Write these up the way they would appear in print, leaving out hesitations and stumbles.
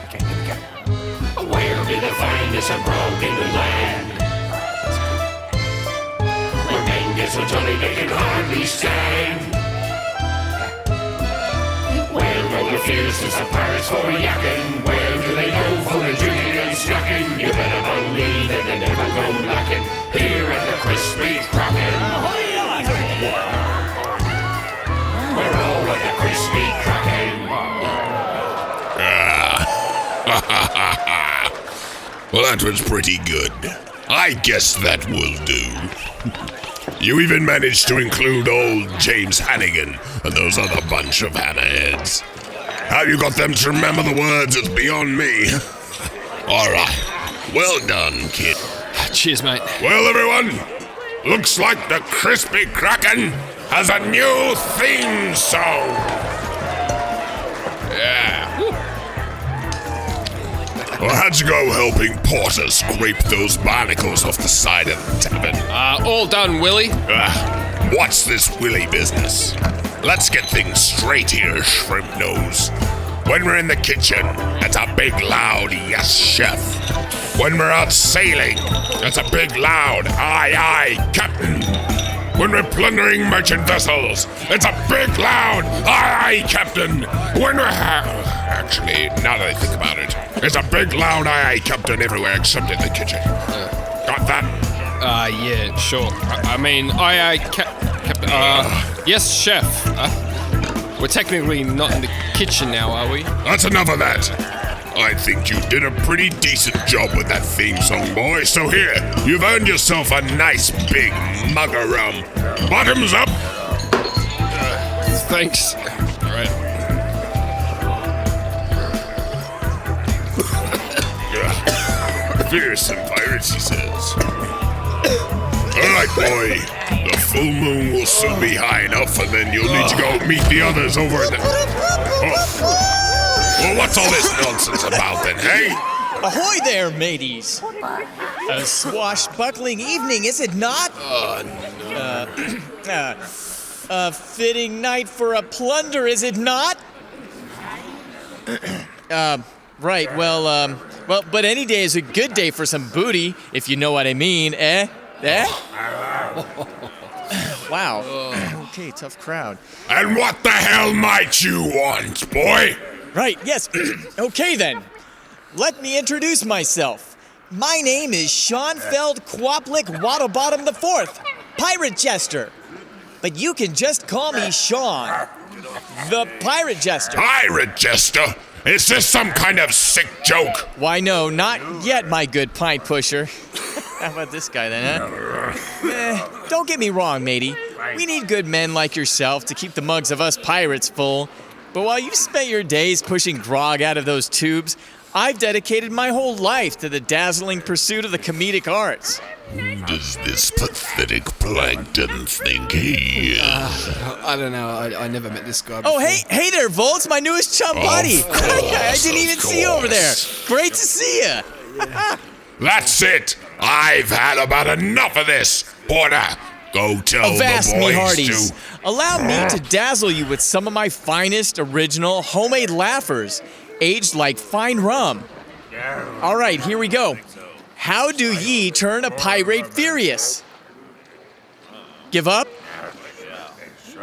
Okay, here we go. Where did I find this unbroken land? Where men get so jolly they can hardly stand. Where go the fiercest of pirates for yakking? Where do they go for the drinking and snacking? You better believe that they never go lacking. Here at the Crispy Kraken. We're all at the Crispy Kraken. Well, that was pretty good. I guess that will do. You even managed to include old James Hannigan and those other bunch of hammerheads. How you got them to remember the words is beyond me. All right. Well done, kid. Cheers, mate. Well, everyone, looks like the Crispy Kraken has a new theme song. Yeah. Well, how'd you go helping Porter scrape those barnacles off the side of the tavern? All done, Willie. What's this Willie business? Let's get things straight here, Shrimp Nose. When we're in the kitchen, it's a big loud yes, chef. When we're out sailing, it's a big loud aye, aye, captain. When we're plundering merchant vessels, it's a big loud aye, aye, captain. When we're actually, now that I think about it, it's a big loud aye, aye, captain everywhere except in the kitchen. Got that? Yeah, sure. I mean, aye, Captain. Yes, chef. We're technically not in the kitchen now, are we? That's enough of that. I think you did a pretty decent job with that theme song, boy. So here, you've earned yourself a nice big mug of rum. Bottoms up. Thanks. All right. Fearsome pirates, he says. All right, boy. The full moon will soon be high enough, and then you'll need to go meet the others over there. Oh. Well, what's all this nonsense about then, hey? Ahoy there, mateys! A swashbuckling evening, is it not? A fitting night for a plunder, is it not? Right, well, but any day is a good day for some booty, if you know what I mean, eh? Eh? Wow. Okay, tough crowd. And what the hell might you want, boy? Right, yes. Okay then. Let me introduce myself. My name is Shaun Quaplick Waddlebottom IV, Pirate Jester. But you can just call me Shaun, the Pirate Jester. Pirate Jester? Is this some kind of sick joke? Why no, not yet, my good pint pusher. How about this guy then, huh? Don't get me wrong, matey. We need good men like yourself to keep the mugs of us pirates full. But while you've spent your days pushing grog out of those tubes, I've dedicated my whole life to the dazzling pursuit of the comedic arts. Who does this pathetic plankton think he is? I don't know. I never met this guy before. Oh, hey there, Voltz, my newest chum buddy. I didn't even see you over there. Great to see you. That's it. I've had about enough of this. Porter, go tell Avast the me boys hearties. to... Allow me to dazzle you with some of my finest, original, homemade laughers, aged like fine rum. All right, here we go. How do ye turn a pirate furious? Give up?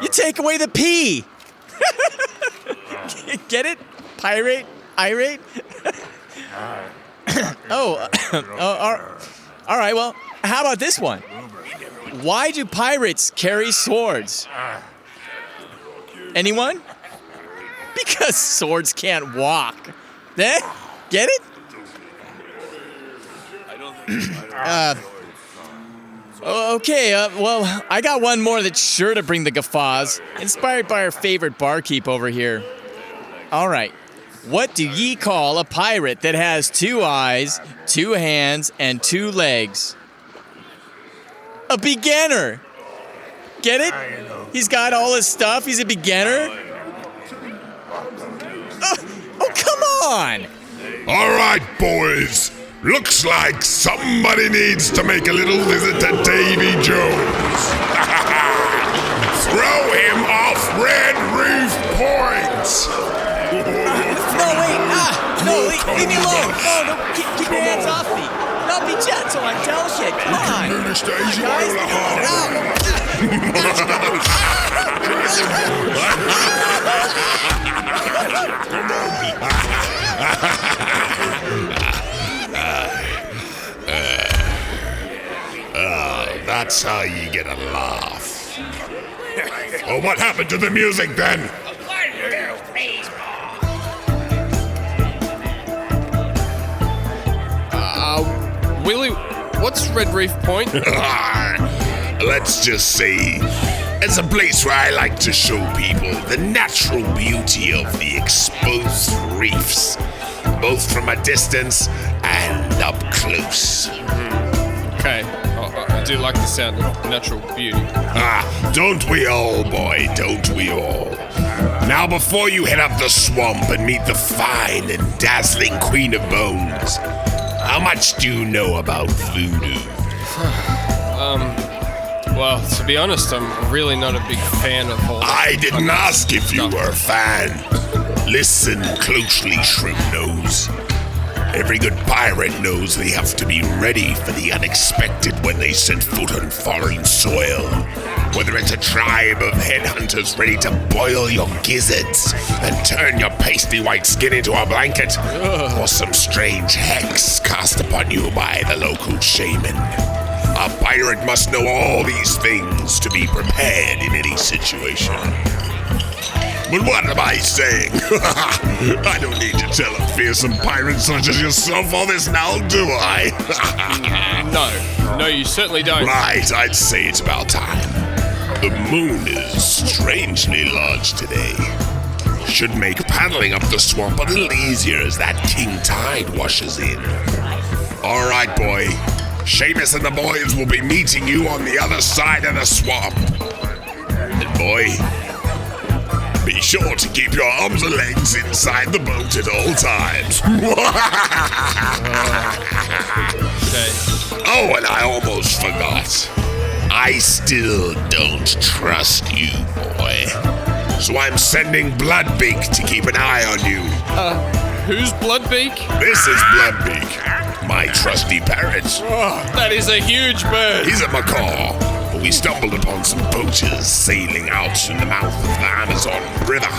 You take away the P. Get it? Pirate? Irate? All right, well, how about this one? Why do pirates carry swords? Anyone? Because swords can't walk. Eh? Get it? Okay, well, I got one more that's sure to bring the guffaws, inspired by our favorite barkeep over here. All right, what do ye call a pirate that has 2 eyes, 2 hands, and 2 legs? A beginner. Get it? He's got all his stuff, he's a beginner. Oh, come on! All right, boys. Looks like somebody needs to make a little visit to Davy Jones. Throw him off Red Reef points! No, wait! No, leave me alone! No, keep your hands off me! No, be gentle, I'm delicate, come on! Guys! That's how you get a laugh. Oh, what happened to the music then? Willie, what's Red Reef Point? Let's just say, it's a place where I like to show people the natural beauty of the exposed reefs, both from a distance and up close. Okay, I do like the sound of natural beauty. Don't we all, boy, don't we all? Now, before you head up the swamp and meet the fine and dazzling Queen of Bones, how much do you know about voodoo? Well, to be honest, I'm really not a big fan of all that. I didn't ask if you were a fan. Listen closely, Shrimp Nose. Every good pirate knows they have to be ready for the unexpected when they set foot on foreign soil. Whether it's a tribe of headhunters ready to boil your gizzards and turn your pasty white skin into a blanket, or some strange hex cast upon you by the local shaman. A pirate must know all these things to be prepared in any situation. But what am I saying? I don't need to tell a fearsome pirate such as yourself all this now, do I? No, you certainly don't. Right, I'd say it's about time. The moon is strangely large today. Should make paddling up the swamp a little easier as that King Tide washes in. All right, boy. Seamus and the boys will be meeting you on the other side of the swamp. And boy, be sure to keep your arms and legs inside the boat at all times. Okay. Oh, and I almost forgot. I still don't trust you, boy. So I'm sending Bloodbeak to keep an eye on you. Who's Bloodbeak? This is Bloodbeak, my trusty parrot. That is a huge bird. He's a macaw. We stumbled upon some poachers sailing out in the mouth of the Amazon River.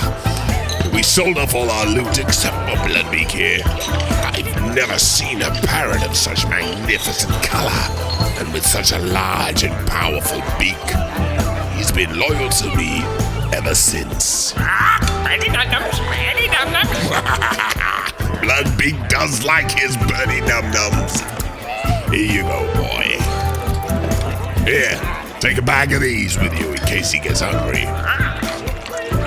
We sold off all our loot except for Bloodbeak here. I've never seen a parrot of such magnificent color and with such a large and powerful beak. He's been loyal to me ever since. Bloodbeak does like his birdie num-nums. Here you go, boy. Here, take a bag of these with you in case he gets hungry.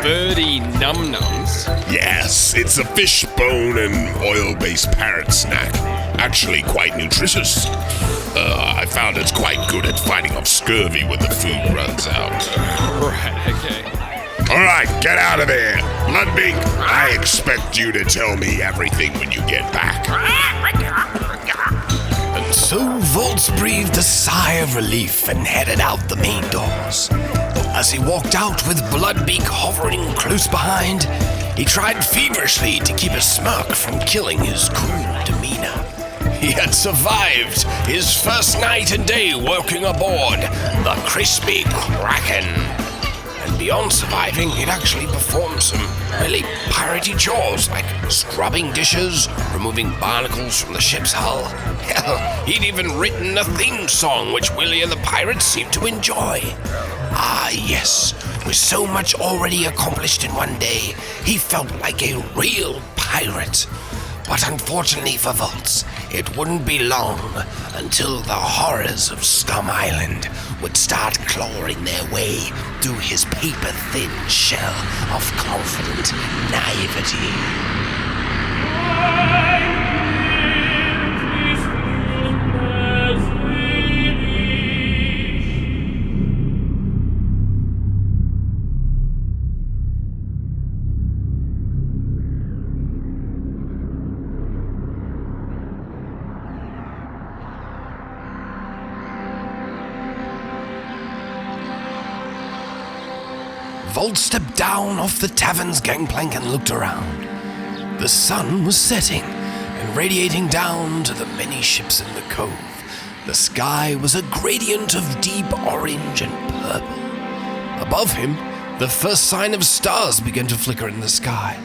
Birdie num-nums? Yes, it's a fish bone and oil-based parrot snack. Actually quite nutritious. I found it's quite good at fighting off scurvy when the food runs out. Right, okay. All right, get out of there. Bloodbeak, I expect you to tell me everything when you get back. And so Voltz breathed a sigh of relief and headed out the main doors. As he walked out with Bloodbeak hovering close behind, he tried feverishly to keep a smirk from killing his cool demeanor. He had survived his first night and day working aboard the Crispy Kraken. And beyond surviving, he'd actually performed some really piratey chores like scrubbing dishes, removing barnacles from the ship's hull. Hell, he'd even written a theme song which Willie and the pirates seemed to enjoy. Ah, yes, with so much already accomplished in one day, he felt like a real pirate. But unfortunately for Voltz, it wouldn't be long until the horrors of Scum Island would start clawing their way through his paper-thin shell of confident naivety. Voltz stepped down off the tavern's gangplank and looked around. The sun was setting and radiating down to the many ships in the cove. The sky was a gradient of deep orange and purple. Above him, the first sign of stars began to flicker in the sky.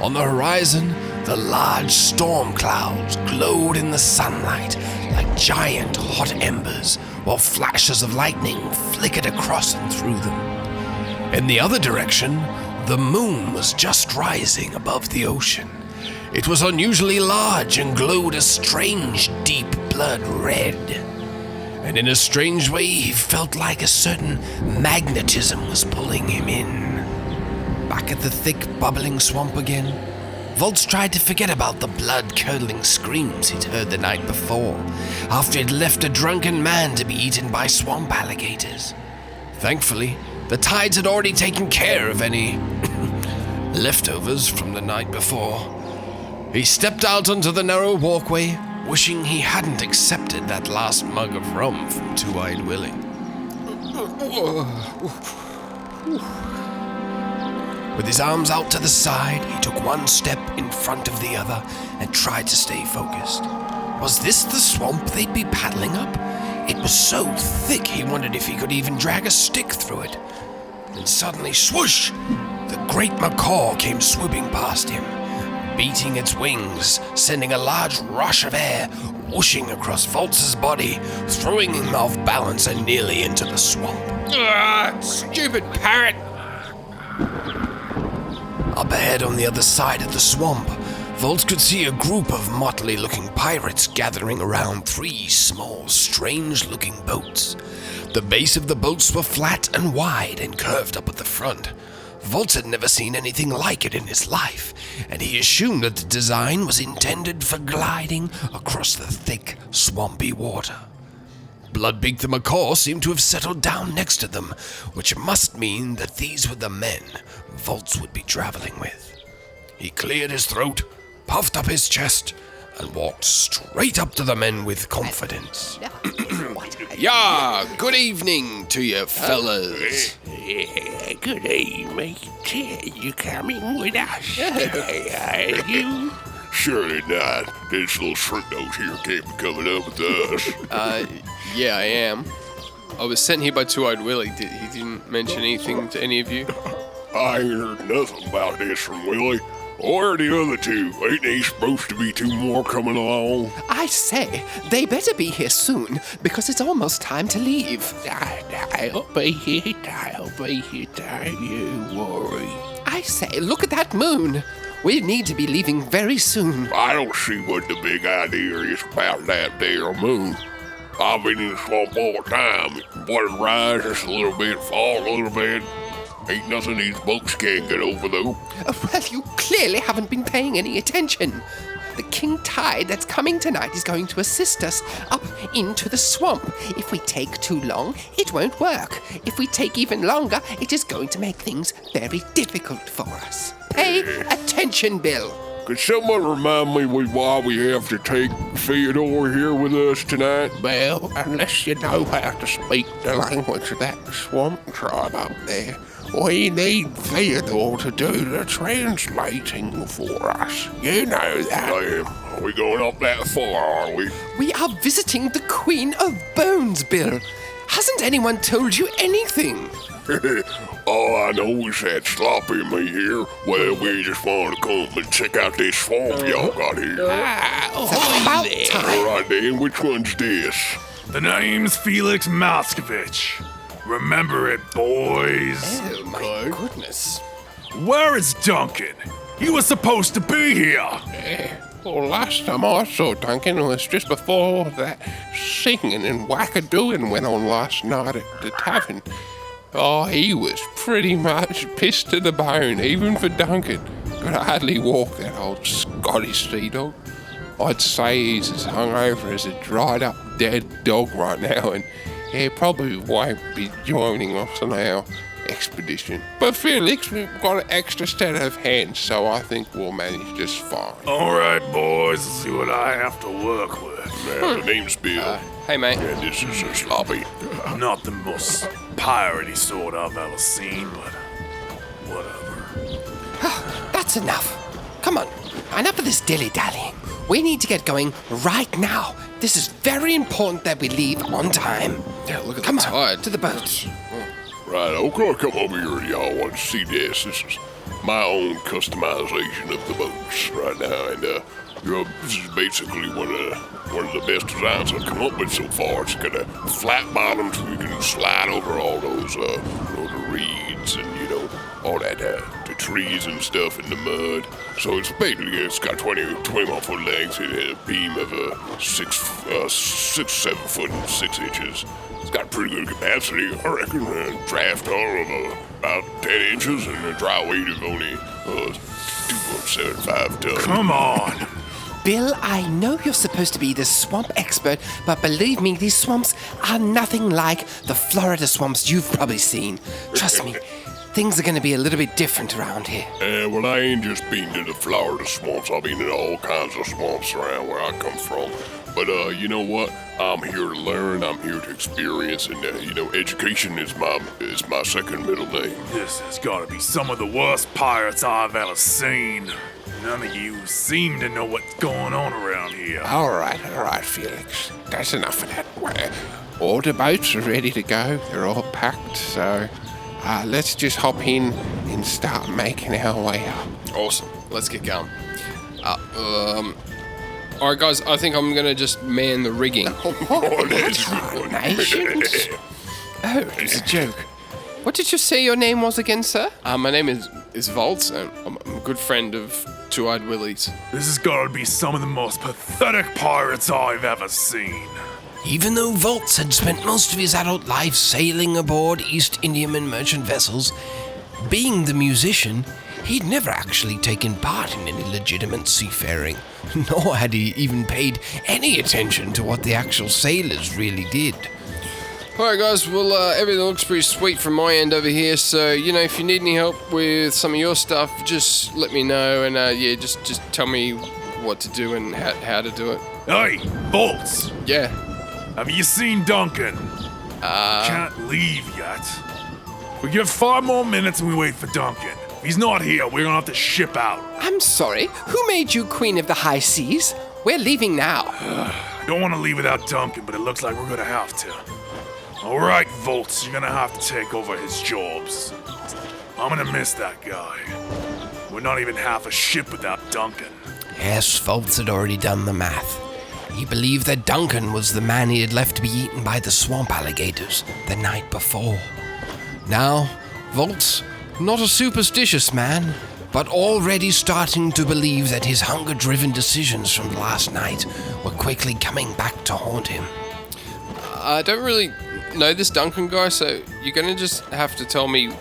On the horizon, the large storm clouds glowed in the sunlight like giant hot embers, while flashes of lightning flickered across and through them. In the other direction, the moon was just rising above the ocean. It was unusually large and glowed a strange, deep blood red. And in a strange way, he felt like a certain magnetism was pulling him in. Back at the thick, bubbling swamp again, Voltz tried to forget about the blood-curdling screams he'd heard the night before, after he'd left a drunken man to be eaten by swamp alligators. Thankfully, the tides had already taken care of any leftovers from the night before. He stepped out onto the narrow walkway, wishing he hadn't accepted that last mug of rum from Two-Eyed Willie. With his arms out to the side, he took one step in front of the other and tried to stay focused. Was this the swamp they'd be paddling up? It was so thick he wondered if he could even drag a stick through it. Then suddenly, swoosh! The great macaw came swooping past him, beating its wings, sending a large rush of air whooshing across Voltz's body, throwing him off balance and nearly into the swamp. Stupid parrot! Up ahead on the other side of the swamp, Voltz could see a group of motley-looking pirates gathering around 3 small, strange-looking boats. The base of the boats were flat and wide and curved up at the front. Voltz had never seen anything like it in his life, and he assumed that the design was intended for gliding across the thick, swampy water. Bloodbeak the macaw seemed to have settled down next to them, which must mean that these were the men Voltz would be traveling with. He cleared his throat, puffed up his chest, and walked straight up to the men with confidence. Yeah, good evening to you fellas. Yeah, good evening. You coming with us? You? Surely not. This little shrimp nose here can't be coming up with us. Yeah, I am. I was sent here by Two-Eyed Willie. He didn't mention anything to any of you? I ain't heard nothing about this from Willie. Where are the other 2? Ain't they supposed to be 2 more coming along? I say, they better be here soon, because it's almost time to leave. I'll be here, don't you worry. I say, look at that moon. We need to be leaving very soon. I don't see what the big idea is about that there moon. I've been in the swamp all the time. Water rise just a little bit, fall a little bit. Ain't nothing these boats can't get over, though. Well, you clearly haven't been paying any attention. The King Tide that's coming tonight is going to assist us up into the swamp. If we take too long, it won't work. If we take even longer, it is going to make things very difficult for us. Pay attention, Bill. Could someone remind me why we have to take Theodore here with us tonight? Well, unless you know how to speak the language of that swamp tribe up there, we need Theodore to do the translating for us. You know that. Damn, are we going up that far, are we? We are visiting the Queen of Bones, Bill. Hasn't anyone told you anything? All I know is that Sloppy and me here, well, we just want to come and check out this swamp y'all got here. About time. All right, then, which one's this? The name's Felix Moskovich. Remember it, boys. Oh, my goodness. Where is Duncan? He was supposed to be here. Well, last time I saw Duncan was just before that singing and wackadooing went on last night at the tavern. Oh, he was pretty much pissed to the bone, even for Duncan. Could hardly walk, that old Scottish sea dog. I'd say he's as hungover as a dried up dead dog right now, and he probably won't be joining us on our expedition. But Felix, we've got an extra set of hands, so I think we'll manage just fine. All right, boys, let's see what I have to work with. Now, the name's Bill. Hey, mate. And this is Sloppy. Not the most piratey sort I've ever seen, but whatever. That's enough. Come on, enough of this dilly-dally. We need to get going right now. This is very important that we leave on time. Yeah, look at Come the on, tide. to the boat. Right, okay, come over here. Y'all want to see this? This is my own customization of the boats right now, and this is basically one of the best designs I've come up with so far. It's got a flat bottom so you can slide over all those, the reeds and all that, the trees and stuff in the mud. So it's basically it's got 21 foot length. It has a beam of 7 foot and 6 inches. It's got pretty good capacity, I reckon. A draft hull of about 10 inches and a dry weight of only 2.75 tons. Come on. Bill, I know you're supposed to be the swamp expert, but believe me, these swamps are nothing like the Florida swamps you've probably seen. Trust me, things are going to be a little bit different around here. Well, I ain't just been to the Florida swamps. I've been in all kinds of swamps around where I come from. But you know what? I'm here to learn. I'm here to experience, and education is my second middle name. This has got to be some of the worst pirates I've ever seen. None of you seem to know what's going on around here. All right, Felix. That's enough of that. All the boats are ready to go. They're all packed, so let's just hop in and start making our way up. Awesome. Let's get going. All right, guys. I think I'm gonna just man the rigging. Nations? Oh, it's a joke. What did you say your name was again, sir? My name is Voltz, and I'm a good friend of Two-Eyed Willie's. This has got to be some of the most pathetic pirates I've ever seen. Even though Voltz had spent most of his adult life sailing aboard East Indiaman merchant vessels, being the musician, he'd never actually taken part in any legitimate seafaring, nor had he even paid any attention to what the actual sailors really did. Alright guys, well everything looks pretty sweet from my end over here, so if you need any help with some of your stuff, just let me know, and just tell me what to do and how to do it. Hey, Voltz! Yeah. Have you seen Duncan? Can't leave yet. We give 5 more minutes and we wait for Duncan. If he's not here, we're gonna have to ship out. I'm sorry, who made you Queen of the High Seas? We're leaving now. I don't want to leave without Duncan, but it looks like we're gonna have to. All right, Voltz, you're gonna have to take over his jobs. I'm gonna miss that guy. We're not even half a ship without Duncan. Yes, Voltz had already done the math. He believed that Duncan was the man he had left to be eaten by the swamp alligators the night before. Now, Voltz, not a superstitious man, but already starting to believe that his hunger-driven decisions from last night were quickly coming back to haunt him. I don't really know this Duncan guy, so you're gonna just have to tell me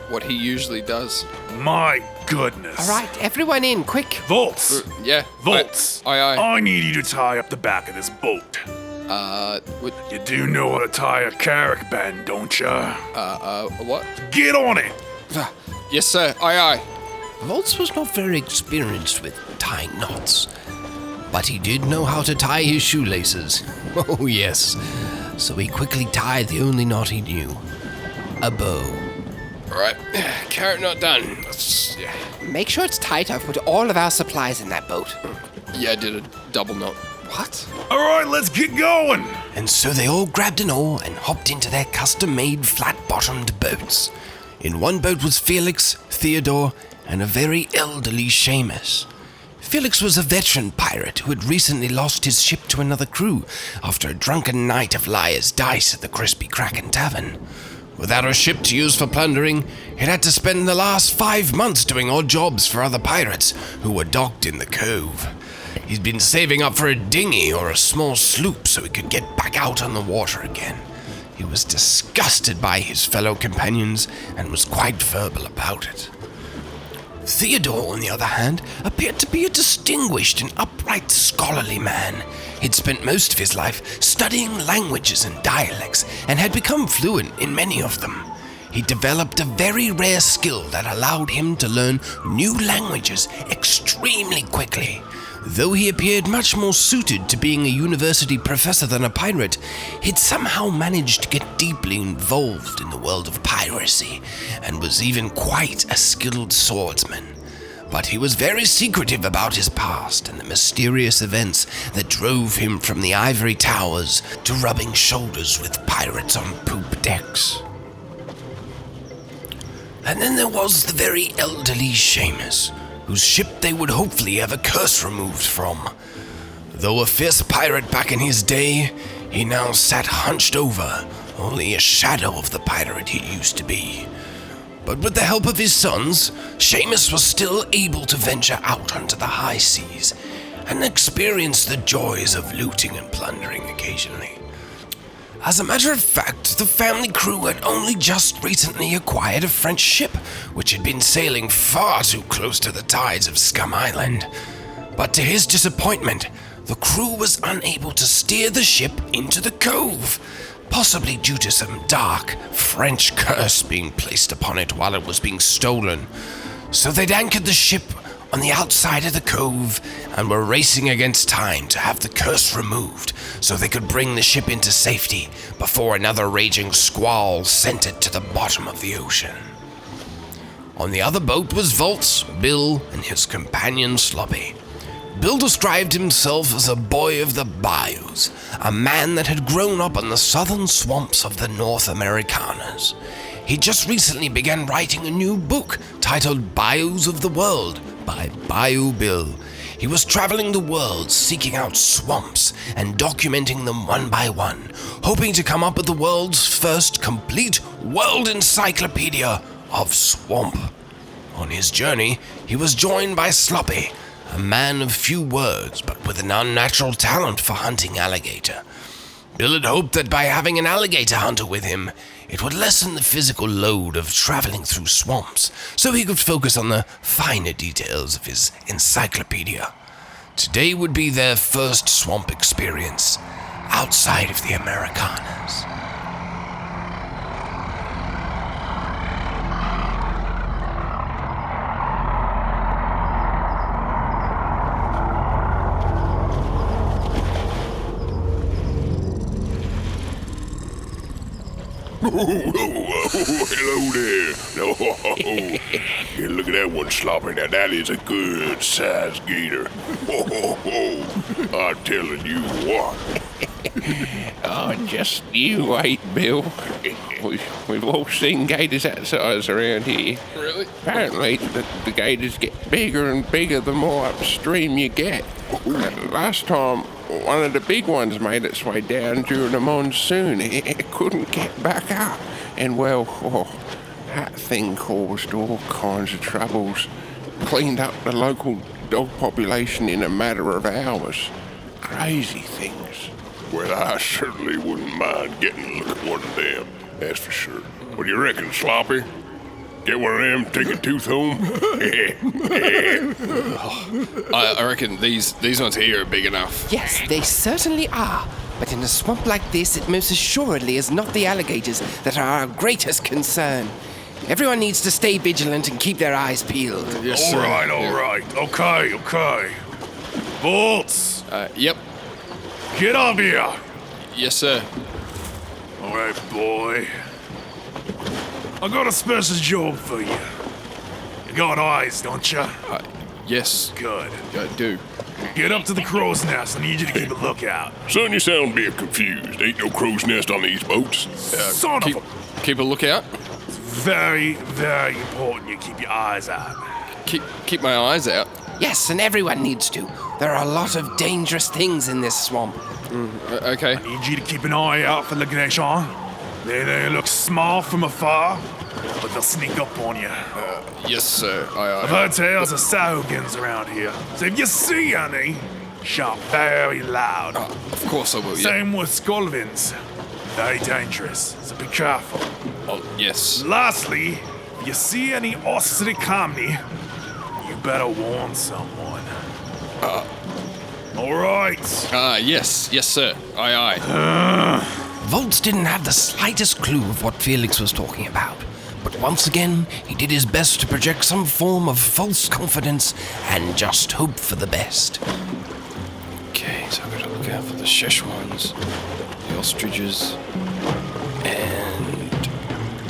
what he usually does. My goodness. All right, everyone in, quick. Voltz! Yeah. Voltz! Aye. I need you to tie up the back of this boat. What? You do know how to tie a carrack bend, don't ya? What? Get on it! Yes, sir. Aye. Voltz was not very experienced with tying knots, but he did know how to tie his shoelaces. Oh, yes. So he quickly tied the only knot he knew, a bow. All right. Carrot knot done. Yeah. Make sure it's tight. I've put all of our supplies in that boat. Yeah, I did a double knot. What? All right, let's get going! And so they all grabbed an oar and hopped into their custom-made flat-bottomed boats. In one boat was Felix, Theodore, and a very elderly Seamus. Felix was a veteran pirate who had recently lost his ship to another crew after a drunken night of liar's dice at the Crispy Kraken Tavern. Without a ship to use for plundering, he'd had to spend the last 5 months doing odd jobs for other pirates who were docked in the cove. He'd been saving up for a dinghy or a small sloop so he could get back out on the water again. He was disgusted by his fellow companions and was quite verbal about it. Theodore, on the other hand, appeared to be a distinguished and upright scholarly man. He'd spent most of his life studying languages and dialects and had become fluent in many of them. He developed a very rare skill that allowed him to learn new languages extremely quickly. Though he appeared much more suited to being a university professor than a pirate, he'd somehow managed to get deeply involved in the world of piracy, and was even quite a skilled swordsman. But he was very secretive about his past and the mysterious events that drove him from the ivory towers to rubbing shoulders with pirates on poop decks. And then there was the very elderly Seamus, whose ship they would hopefully have a curse removed from. Though a fierce pirate back in his day, he now sat hunched over, only a shadow of the pirate he used to be. But with the help of his sons, Seamus was still able to venture out onto the high seas and experience the joys of looting and plundering occasionally. As a matter of fact, the family crew had only just recently acquired a French ship, which had been sailing far too close to the tides of Scum Island. But to his disappointment, the crew was unable to steer the ship into the cove, possibly due to some dark French curse being placed upon it while it was being stolen. So they'd anchored the ship on the outside of the cove and were racing against time to have the curse removed so they could bring the ship into safety before another raging squall sent it to the bottom of the ocean. On the other boat was Voltz, Bill, and his companion Sloppy. Bill described himself as a boy of the bayous, a man that had grown up in the southern swamps of the North Americanas. He just recently began writing a new book titled Bayous of the World by Bayou Bill. He was traveling the world seeking out swamps and documenting them one by one, hoping to come up with the world's first complete world encyclopedia of swamp. On his journey, he was joined by Sloppy, a man of few words but with an unnatural talent for hunting alligator. Bill had hoped that by having an alligator hunter with him, it would lessen the physical load of traveling through swamps, so he could focus on the finer details of his encyclopedia. Today would be their first swamp experience outside of the Americanas. Hello there. Here, look at that one, Sloppy. Now, that is a good-sized gator. I'm telling you what. Oh, just you wait, Bill. We've all seen gators that size around here. Really? Apparently, the gators get bigger and bigger the more upstream you get. Last time, one of the big ones made its way down during the monsoon. It couldn't get back up. And, well, that thing caused all kinds of troubles. Cleaned up the local dog population in a matter of hours. Crazy things. Well, I certainly wouldn't mind getting a look at one of them, that's for sure. What do you reckon, Sloppy? Get one of them, take a tooth home? I reckon these ones here are big enough. Yes, they certainly are. But in a swamp like this, it most assuredly is not the alligators that are our greatest concern. Everyone needs to stay vigilant and keep their eyes peeled. Yes, All sir. right. Okay. Voltz, Yep. get up here. Yes, sir. All right, boy. I got a special job for you. You got eyes, don't you? Yes, Good. I do. Get up to the crow's nest. I need you to keep a lookout. Son, you sound a bit confused. Ain't no crow's nest on these boats. Son of a... Keep a lookout. Very, very important you keep your eyes out. Keep my eyes out. Yes, and everyone needs to. There are a lot of dangerous things in this swamp. Okay. I need you to keep an eye out for the Gnashon. They look small from afar, but they'll sneak up on you. Yes, sir. I've Aye. heard tales of Sahugans around here, so if you see any, shout very loud. Of course I will. Yeah. Same with Skulvins. Very dangerous, so be careful. Oh, yes. Lastly, if you see any Ostricamni, you better warn someone. All right. Yes, sir. Aye. Voltz didn't have the slightest clue of what Felix was talking about, but once again, he did his best to project some form of false confidence and just hope for the best. Okay, so I've got to look out for the Szechuans, the ostriches, and...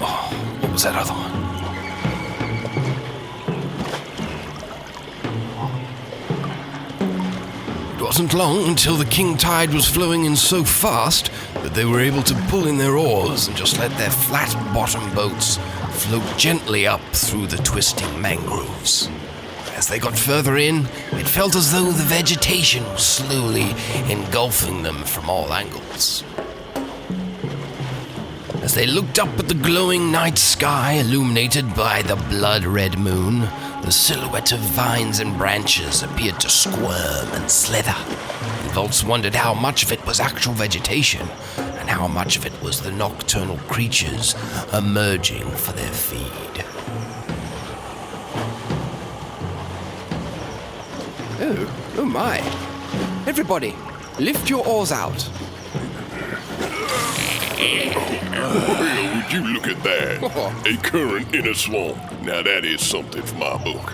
oh, what was that other one? It wasn't long until the king tide was flowing in so fast that they were able to pull in their oars and just let their flat-bottom boats float gently up through the twisting mangroves. As they got further in, it felt as though the vegetation was slowly engulfing them from all angles. As they looked up at the glowing night sky illuminated by the blood-red moon, the silhouette of vines and branches appeared to squirm and slither. And Voltz wondered how much of it was actual vegetation and how much of it was the nocturnal creatures emerging for their feed. Oh my. Everybody, lift your oars out. Well, would you look at that? A current in a swamp. Now that is something for my book.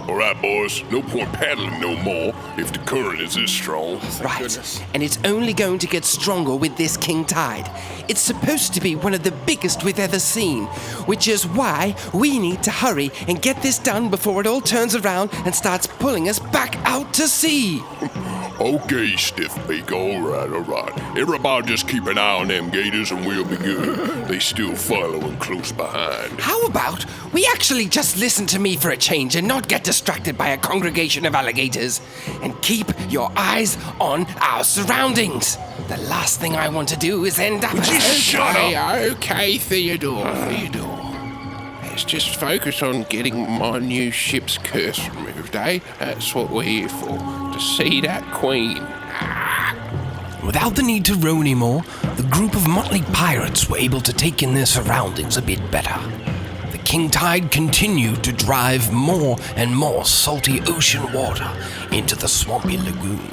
All right, boys, no point paddling no more if the current is this strong. Right, and it's only going to get stronger with this king tide. It's supposed to be one of the biggest we've ever seen, which is why we need to hurry and get this done before it all turns around and starts pulling us back out to sea. Okay, Stiffbeak, all right. Everybody just keep an eye on them gators and we'll be good. They still following close behind. How about we actually just listen to me for a change and not get distracted by a congregation of alligators? And keep your eyes on our surroundings. The last thing I want to do is end up... Okay, Theodore. Let's just focus on getting my new ship's curse removed, eh? That's what we're here for, to see that queen. Without the need to row anymore, the group of motley pirates were able to take in their surroundings a bit better. The king tide continued to drive more and more salty ocean water into the swampy lagoon.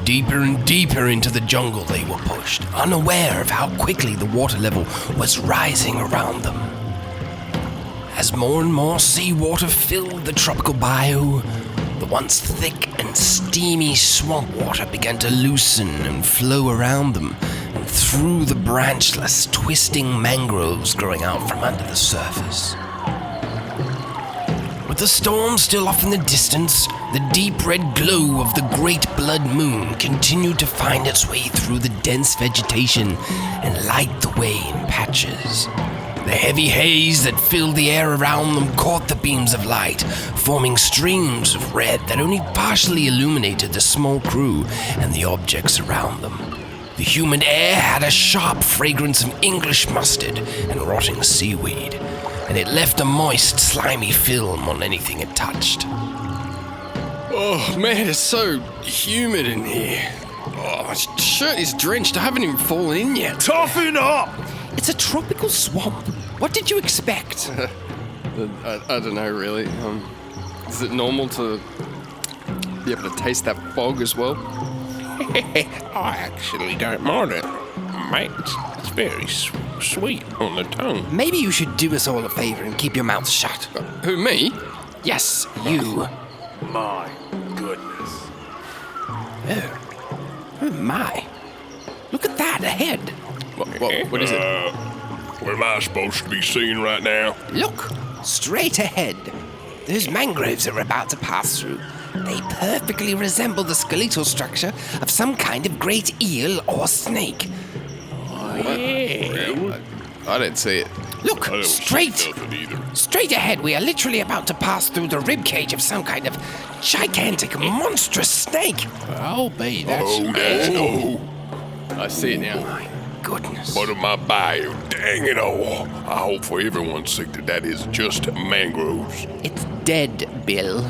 Deeper and deeper into the jungle they were pushed, unaware of how quickly the water level was rising around them. As more and more seawater filled the tropical bayou, the once thick and steamy swamp water began to loosen and flow around them and through the branchless, twisting mangroves growing out from under the surface. With the storm still off in the distance, the deep red glow of the great blood moon continued to find its way through the dense vegetation and light the way in patches. The heavy haze that filled the air around them caught the beams of light, forming streams of red that only partially illuminated the small crew and the objects around them. The humid air had a sharp fragrance of English mustard and rotting seaweed, and it left a moist, slimy film on anything it touched. Oh man, it's so humid in here. Oh, my shirt is drenched. I haven't even fallen in yet. Toughen up! It's a tropical swamp. What did you expect? I don't know, really. Is it normal to be able to taste that fog as well? I actually don't mind it, mate. It's very sweet on the tongue. Maybe you should do us all a favor and keep your mouth shut. Who, me? Yes, you. My goodness. Oh my. Look at that ahead. What is it? What am I supposed to be seeing right now? Look, straight ahead. Those mangroves are about to pass through. They perfectly resemble the skeletal structure of some kind of great eel or snake. I don't see it. Look, I don't straight. see nothing either. Straight ahead, we are literally about to pass through the ribcage of some kind of gigantic, monstrous snake. I'll be that. I see it now. Goodness. But of my bayou, dang it all. I hope for everyone's sake that is just mangroves. It's dead, Bill.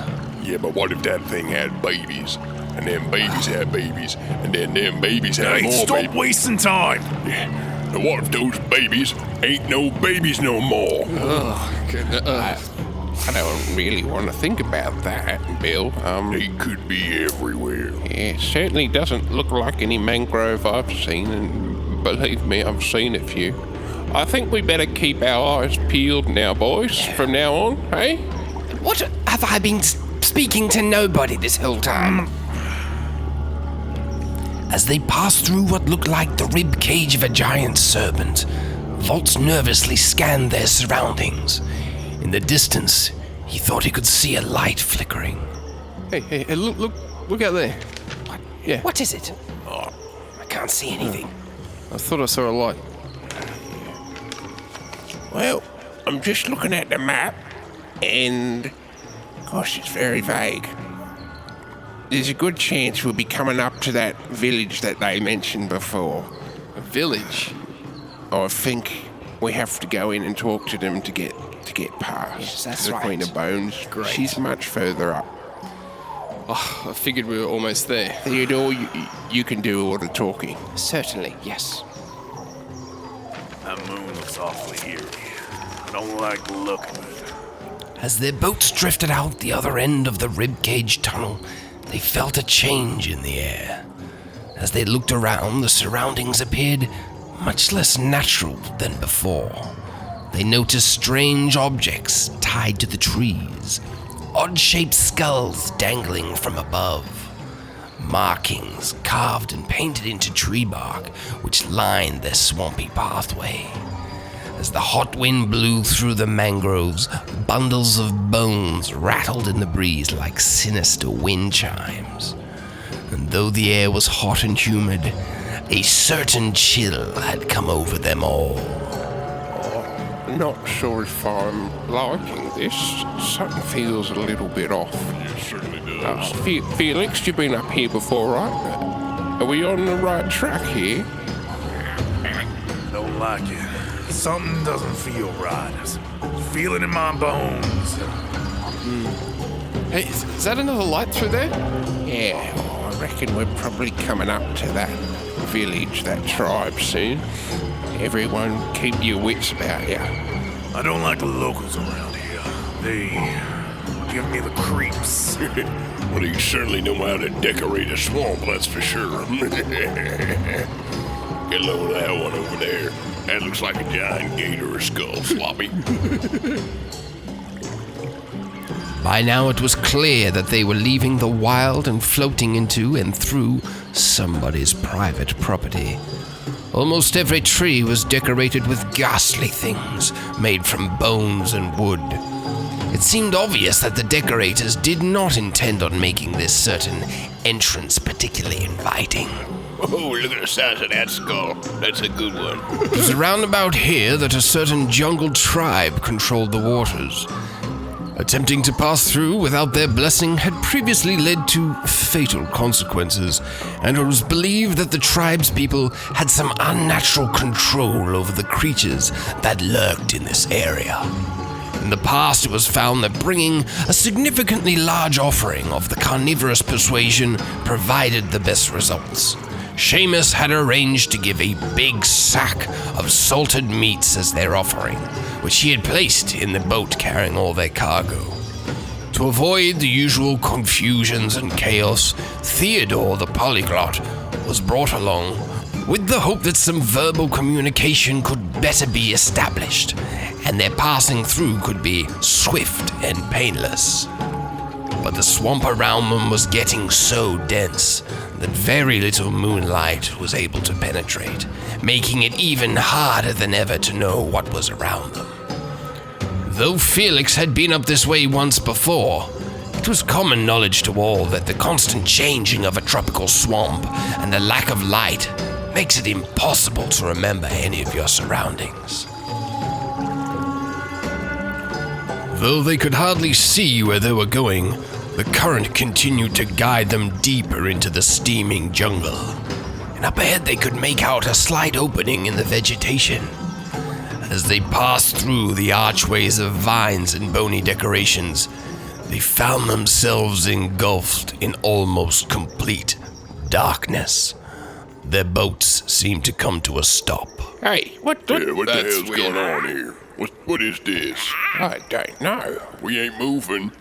Yeah, but what if that thing had babies? And then babies had babies, and then them babies had Hey, more stop babies. wasting time! Yeah. And what if those babies ain't no babies no more? I don't really want to think about that, Bill. They could be everywhere. It certainly doesn't look like any mangrove I've seen, and believe me, I've seen a few. I think we better keep our eyes peeled now, boys, from now on, hey? What have I been speaking to nobody this whole time? As they passed through what looked like the rib cage of a giant serpent, Voltz nervously scanned their surroundings. In the distance, he thought he could see a light flickering. Hey, look out there. Yeah. What is it? I can't see anything. I thought I saw a light. Well, I'm just looking at the map, and gosh, it's very vague. There's a good chance we'll be coming up to that village that they mentioned before. A village? I think we have to go in and talk to them to get past. Yes, that's the right. Queen of Bones. Great. She's much further up. Oh, I figured we were almost there. Theodore, you can do all the talking. Certainly, yes. That moon looks awfully eerie. I don't like the look of it. As their boats drifted out the other end of the ribcage tunnel, they felt a change in the air. As they looked around, the surroundings appeared much less natural than before. They noticed strange objects tied to the trees, odd-shaped skulls dangling from above, markings carved and painted into tree bark which lined their swampy pathway. As the hot wind blew through the mangroves, bundles of bones rattled in the breeze like sinister wind chimes. And though the air was hot and humid, a certain chill had come over them all. Not sure if I'm liking this. Something feels a little bit off. It certainly does. Felix, you've been up here before, right? Are we on the right track here? Don't like it. Something doesn't feel right. Feel it in my bones. Hey, is that another light through there? Yeah, I reckon we're probably coming up to that village, that tribe soon. Everyone keep your wits about you. I don't like the locals around here. They give me the creeps. Well, you certainly know how to decorate a swamp, that's for sure. Get low of that one over there. That looks like a giant gator or skull, Sloppy. By now it was clear that they were leaving the wild and floating into and through somebody's private property. Almost every tree was decorated with ghastly things made from bones and wood. It seemed obvious that the decorators did not intend on making this certain entrance particularly inviting. Oh, look at the size of that skull. That's a good one. It was around about here that a certain jungle tribe controlled the waters. Attempting to pass through without their blessing had previously led to fatal consequences, and it was believed that the tribe's people had some unnatural control over the creatures that lurked in this area. In the past, it was found that bringing a significantly large offering of the carnivorous persuasion provided the best results. Seamus had arranged to give a big sack of salted meats as their offering, which he had placed in the boat carrying all their cargo. To avoid the usual confusions and chaos, Theodore the polyglot was brought along with the hope that some verbal communication could better be established, and their passing through could be swift and painless. But the swamp around them was getting so dense that very little moonlight was able to penetrate, making it even harder than ever to know what was around them. Though Felix had been up this way once before, it was common knowledge to all that the constant changing of a tropical swamp and the lack of light makes it impossible to remember any of your surroundings. Though they could hardly see where they were going, the current continued to guide them deeper into the steaming jungle. And up ahead they could make out a slight opening in the vegetation. As they passed through the archways of vines and bony decorations, they found themselves engulfed in almost complete darkness. Their boats seemed to come to a stop. Hey, what Yeah, what the That's hell's weird. going on here? What is this? I don't know. We ain't moving.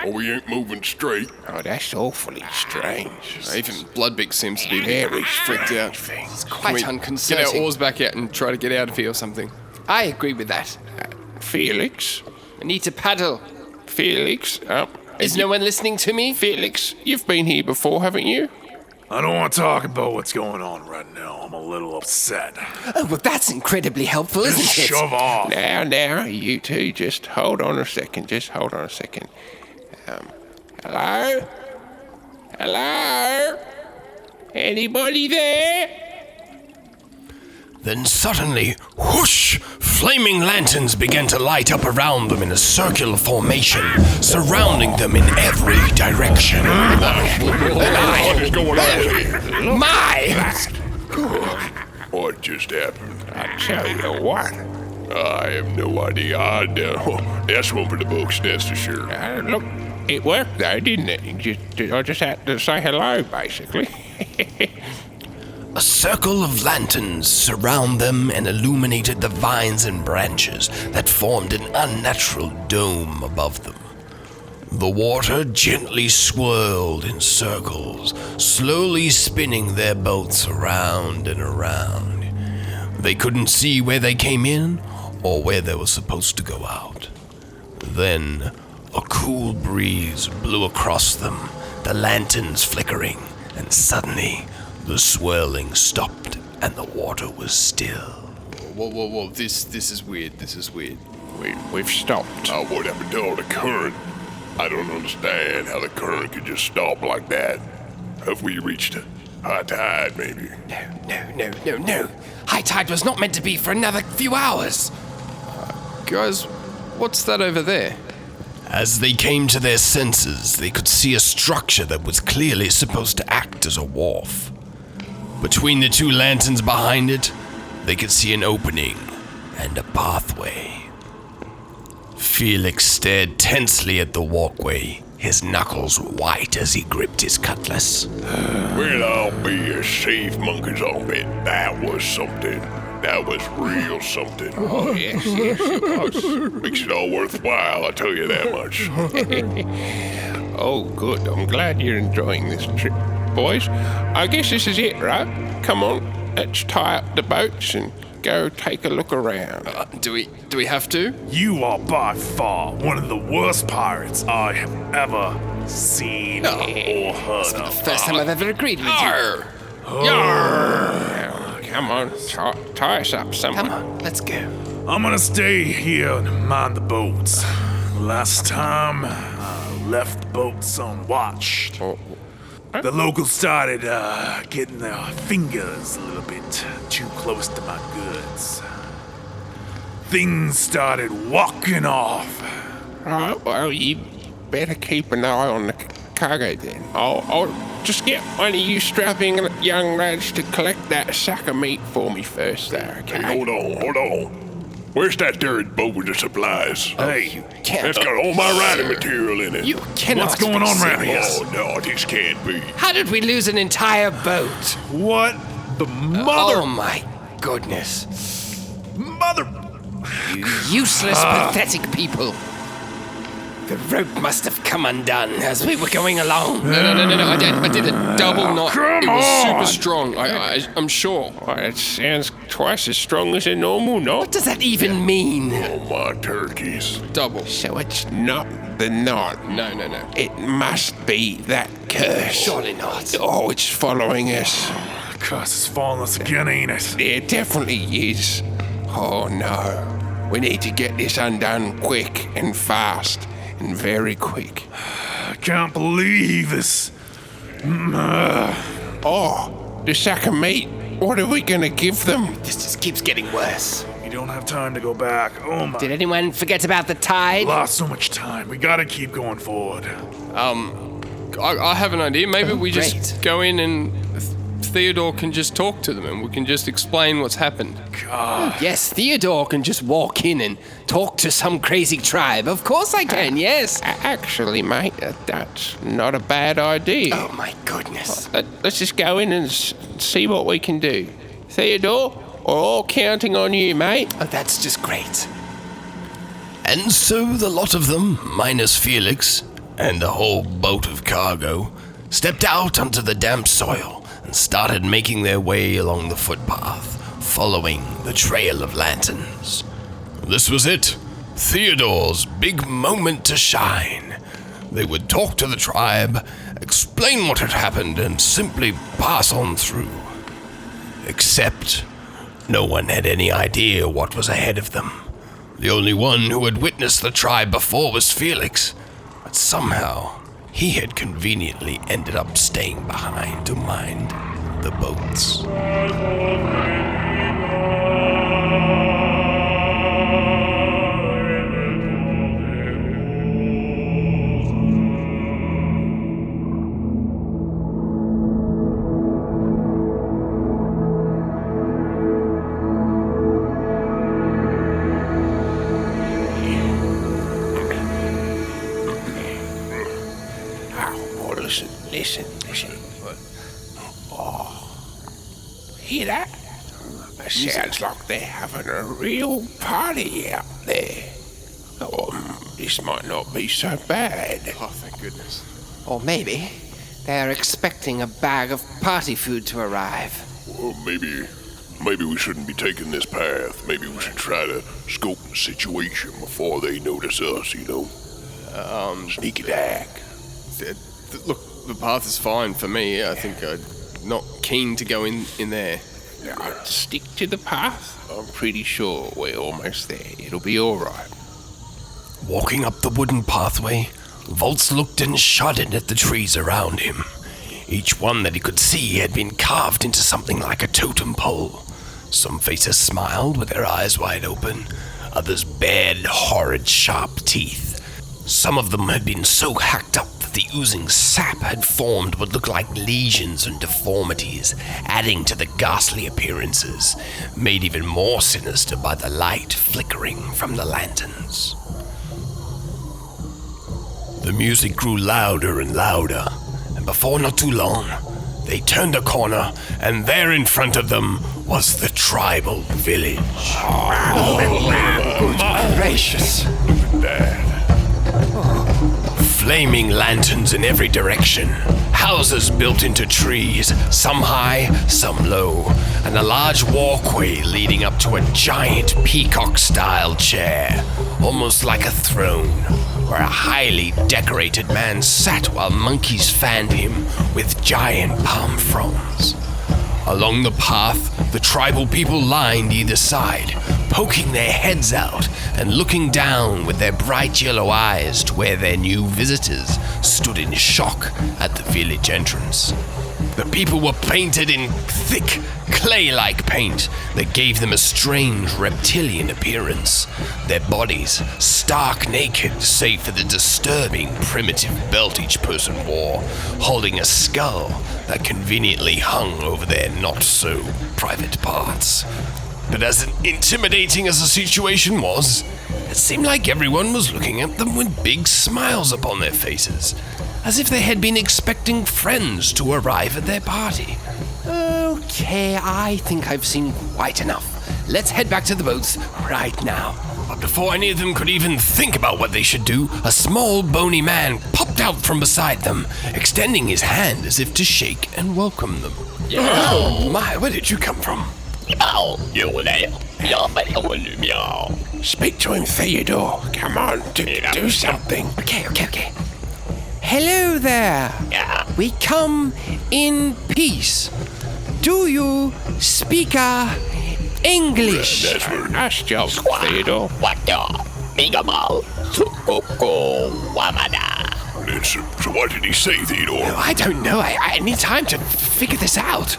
Oh, we ain't moving straight. Oh, that's awfully strange. Even Bloodbeak seems to be Very freaked out. It's Can quite we get our unconcerning. oars back out and try to get out of here or something? I agree with that. Felix? I need to paddle. Felix? Is no one listening to me? Felix, you've been here before, haven't you? I don't want to talk about what's going on right now. I'm a little upset. Oh, well, that's incredibly helpful, isn't Just it? shove off. Now, you two, just hold on a second. Hello? Hello? Anybody there? Then suddenly, whoosh! Flaming lanterns began to light up around them in a circular formation, surrounding them in every direction. What is going on here? My! What just happened? I tell you what. I have no idea. That's one for the books, that's for sure. Look, it worked though, didn't it? I just had to say hello, basically. A circle of lanterns surround them and illuminated the vines and branches that formed an unnatural dome above them. The water gently swirled in circles, slowly spinning their boats around and around. They couldn't see where they came in or where they were supposed to go out. Then, a cool breeze blew across them, the lanterns flickering, and suddenly, the swirling stopped and the water was still. Whoa. This is weird. We've stopped. What happened to all the current? I don't understand how the current could just stop like that. Have we reached a high tide, maybe? No. High tide was not meant to be for another few hours. Guys, what's that over there? As they came to their senses, they could see a structure that was clearly supposed to act as a wharf. Between the two lanterns behind it, they could see an opening and a pathway. Felix stared tensely at the walkway, his knuckles white as he gripped his cutlass. Well, I'll be a safe monkeys on it. That was something. That was real something. Oh, yes, it was. Makes it all worthwhile, I'll tell you that much. Oh, good. I'm glad you're enjoying this trip. Boys, I guess this is it, right? Come on, let's tie up the boats and go take a look around. Do we have to? You are by far one of the worst pirates I have ever seen or heard of. First time I've ever agreed with you. Now, come on, tie us up somewhere. Come on, let's go. I'm gonna stay here and mind the boats. Last time, I left boats unwatched. The locals started getting their fingers a little bit too close to my goods. Things started walking off. Right, well, you better keep an eye on the cargo then. I'll just get one of you strapping young lads to collect that sack of meat for me first there, okay? Hey, hold on. Where's that third boat with the supplies? Hey, That's got all my riding material in it. You cannot. what's going on around here? Oh, no, this can't be. How did we lose an entire boat? What the mother... Oh my goodness. Mother... You useless, pathetic people. The rope must have come undone as we were going along. No. I did a double knot. Come It was super on. strong. I'm sure. Well, it sounds twice as strong as a normal knot. What does that even mean? Oh, my turkeys. Double. So it's not the knot. No. It must be that curse. Surely not. Oh, it's following us. The curse is following us again, ain't it? It definitely is. Oh no. We need to get this undone quick and fast. And very quick. I can't believe this. Oh, the sack of meat. What are we gonna give them? This just keeps getting worse. We don't have time to go back. Oh my... Did anyone forget about the tide? Lost so much time. We gotta keep going forward. I have an idea. Maybe we great. just go in and Theodore can just talk to them and we can just explain what's happened. God. Yes, Theodore can just walk in and talk to some crazy tribe. Of course I can, yes. Actually, mate, that's not a bad idea. Oh my goodness. Let's just go in and see what we can do. Theodore, we're all counting on you, mate. Oh, that's just great. And so the lot of them, minus Felix, and the whole boat of cargo stepped out onto the damp soil and started making their way along the footpath, following the trail of lanterns. This was it, Theodore's big moment to shine. They would talk to the tribe, explain what had happened, and simply pass on through. Except no one had any idea what was ahead of them. The only one who had witnessed the tribe before was Felix, but somehow he had conveniently ended up staying behind to mind the boats. Listen. Oh, hear that? It sounds like they're having a real party out there. This might not be so bad. Oh, thank goodness. Or maybe they're expecting a bag of party food to arrive. Well, maybe we shouldn't be taking this path. Maybe we should try to scope the situation before they notice us, you know? Sneak attack. Look, the path is fine for me. I think I'm not keen to go in there. I'd stick to the path. I'm pretty sure we're almost there. It'll be alright. Walking up the wooden pathway, Voltz looked and shuddered at the trees around him. Each one that he could see had been carved into something like a totem pole. Some faces smiled with their eyes wide open, others bared horrid sharp teeth. Some of them had been so hacked up that the oozing sap had formed what looked like lesions and deformities, adding to the ghastly appearances, made even more sinister by the light flickering from the lanterns. The music grew louder and louder, and before not too long, they turned a corner, and there in front of them was the tribal village. Good gracious. Flaming lanterns in every direction, houses built into trees, some high, some low, and a large walkway leading up to a giant peacock-style chair, almost like a throne, where a highly decorated man sat while monkeys fanned him with giant palm fronds. Along the path, the tribal people lined either side, poking their heads out and looking down with their bright yellow eyes to where their new visitors stood in shock at the village entrance. The people were painted in thick, clay-like paint that gave them a strange reptilian appearance. Their bodies stark naked, save for the disturbing primitive belt each person wore, holding a skull that conveniently hung over their not-so-private parts. But as intimidating as the situation was, it seemed like everyone was looking at them with big smiles upon their faces, as if they had been expecting friends to arrive at their party. Okay, I think I've seen quite enough. Let's head back to the boats right now. But before any of them could even think about what they should do, a small, bony man popped out from beside them, extending his hand as if to shake and welcome them. Oh my, where did you come from? Speak to him, Theodore. Come on, do something. Okay. Hello there. We come in peace. Do you speak English? That's a nice job, Theodore. So what did he say, Theodore? I don't know. I need time to figure this out.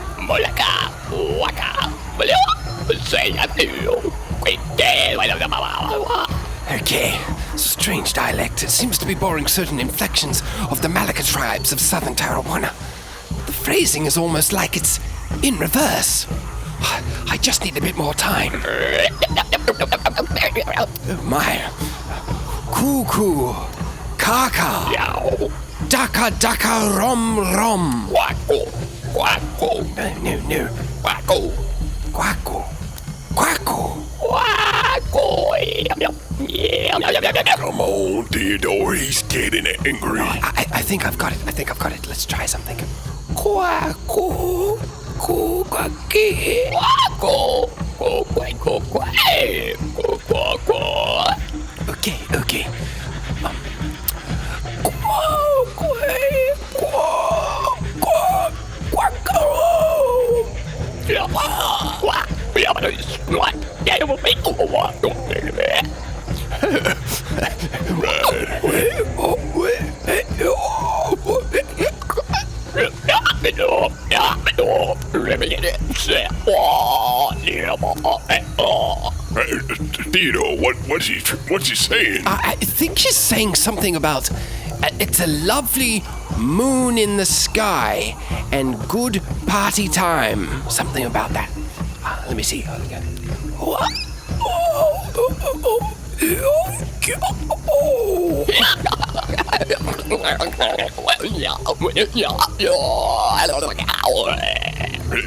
Okay, strange dialect. It seems to be borrowing certain inflections of the Malacca tribes of southern Tarrawana. The phrasing is almost like it's in reverse. I just need a bit more time. Oh my. Cuckoo. Kaka. Daka daka rom rom. No. Quacko. Come on, Theodore, he's getting angry. I think I've got it. Let's try something. Okay. Theodore, what's he saying? I think he's saying something about it's a lovely moon in the sky and good party time. Something about that. Let me see.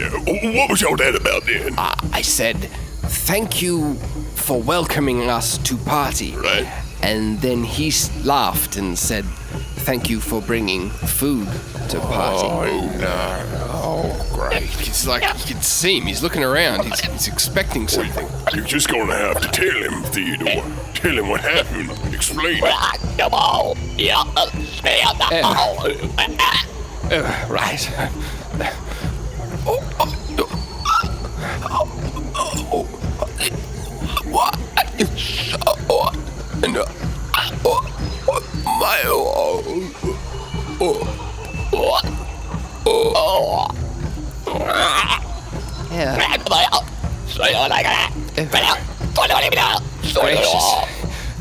What was all that about then? I said, thank you for welcoming us to party. Right. And then he laughed and said, thank you for bringing food to party. Oh, no. Oh, great. It's like you can see him. He's looking around. He's expecting something. You're just gonna have to tell him, Theodore. Tell him what happened. Explain it. Right.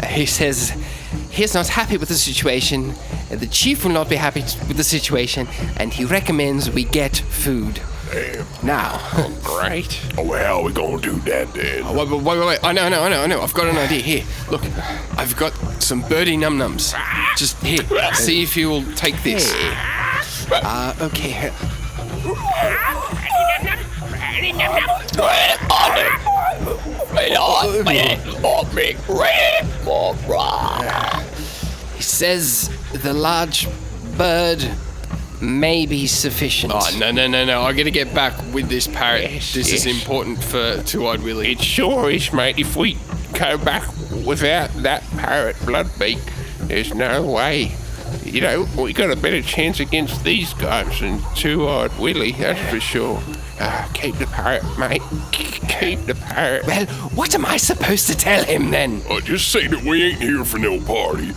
He says he's not happy with the situation, the chief will not be happy with the situation, and he recommends we get food. Damn. Now. Great. Oh, how are we gonna do that then? Wait. I know. I've got an idea. Here, look. I've got some birdie num-nums. Just here. See if you will take this. Okay. He says the large bird may be sufficient. Oh, no. I gotta get back with this parrot. Yes, this is yes. important for Two-Eyed Willie. It sure is, mate. If we go back without that parrot Bloodbeak, there's no way. You know, we got a better chance against these guys than Two-Eyed Willie, that's for sure. Keep the parrot, mate. Keep the parrot. Well, what am I supposed to tell him then? Just say that we ain't here for no party.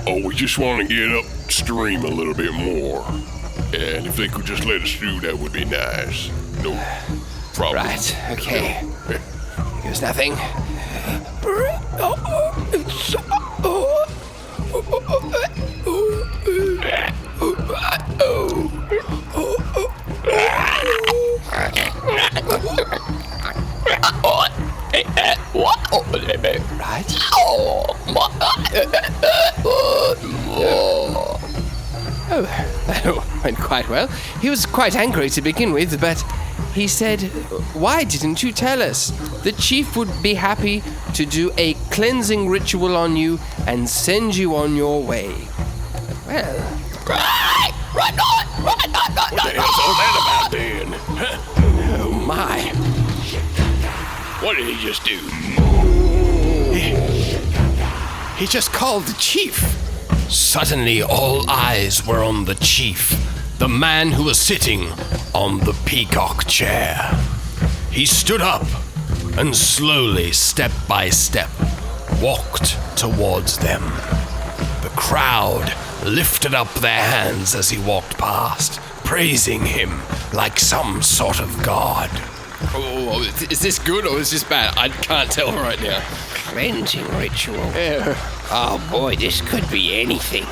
We just want to get upstream a little bit more. And if they could just let us through, that would be nice. No problem. Right, okay. Here's nothing. Right. Oh, that went quite well. He was quite angry to begin with, but he said, why didn't you tell us? The chief would be happy to do a cleansing ritual on you and send you on your way. Well... What the hell's all that about then? Oh, my. What did he just do? He just called the chief. Suddenly, all eyes were on the chief, the man who was sitting on the peacock chair. He stood up and slowly, step by step, walked towards them. The crowd lifted up their hands as he walked past, praising him like some sort of god. Oh, is this good or is this bad? I can't tell right now. Cleansing ritual. Oh boy, this could be anything.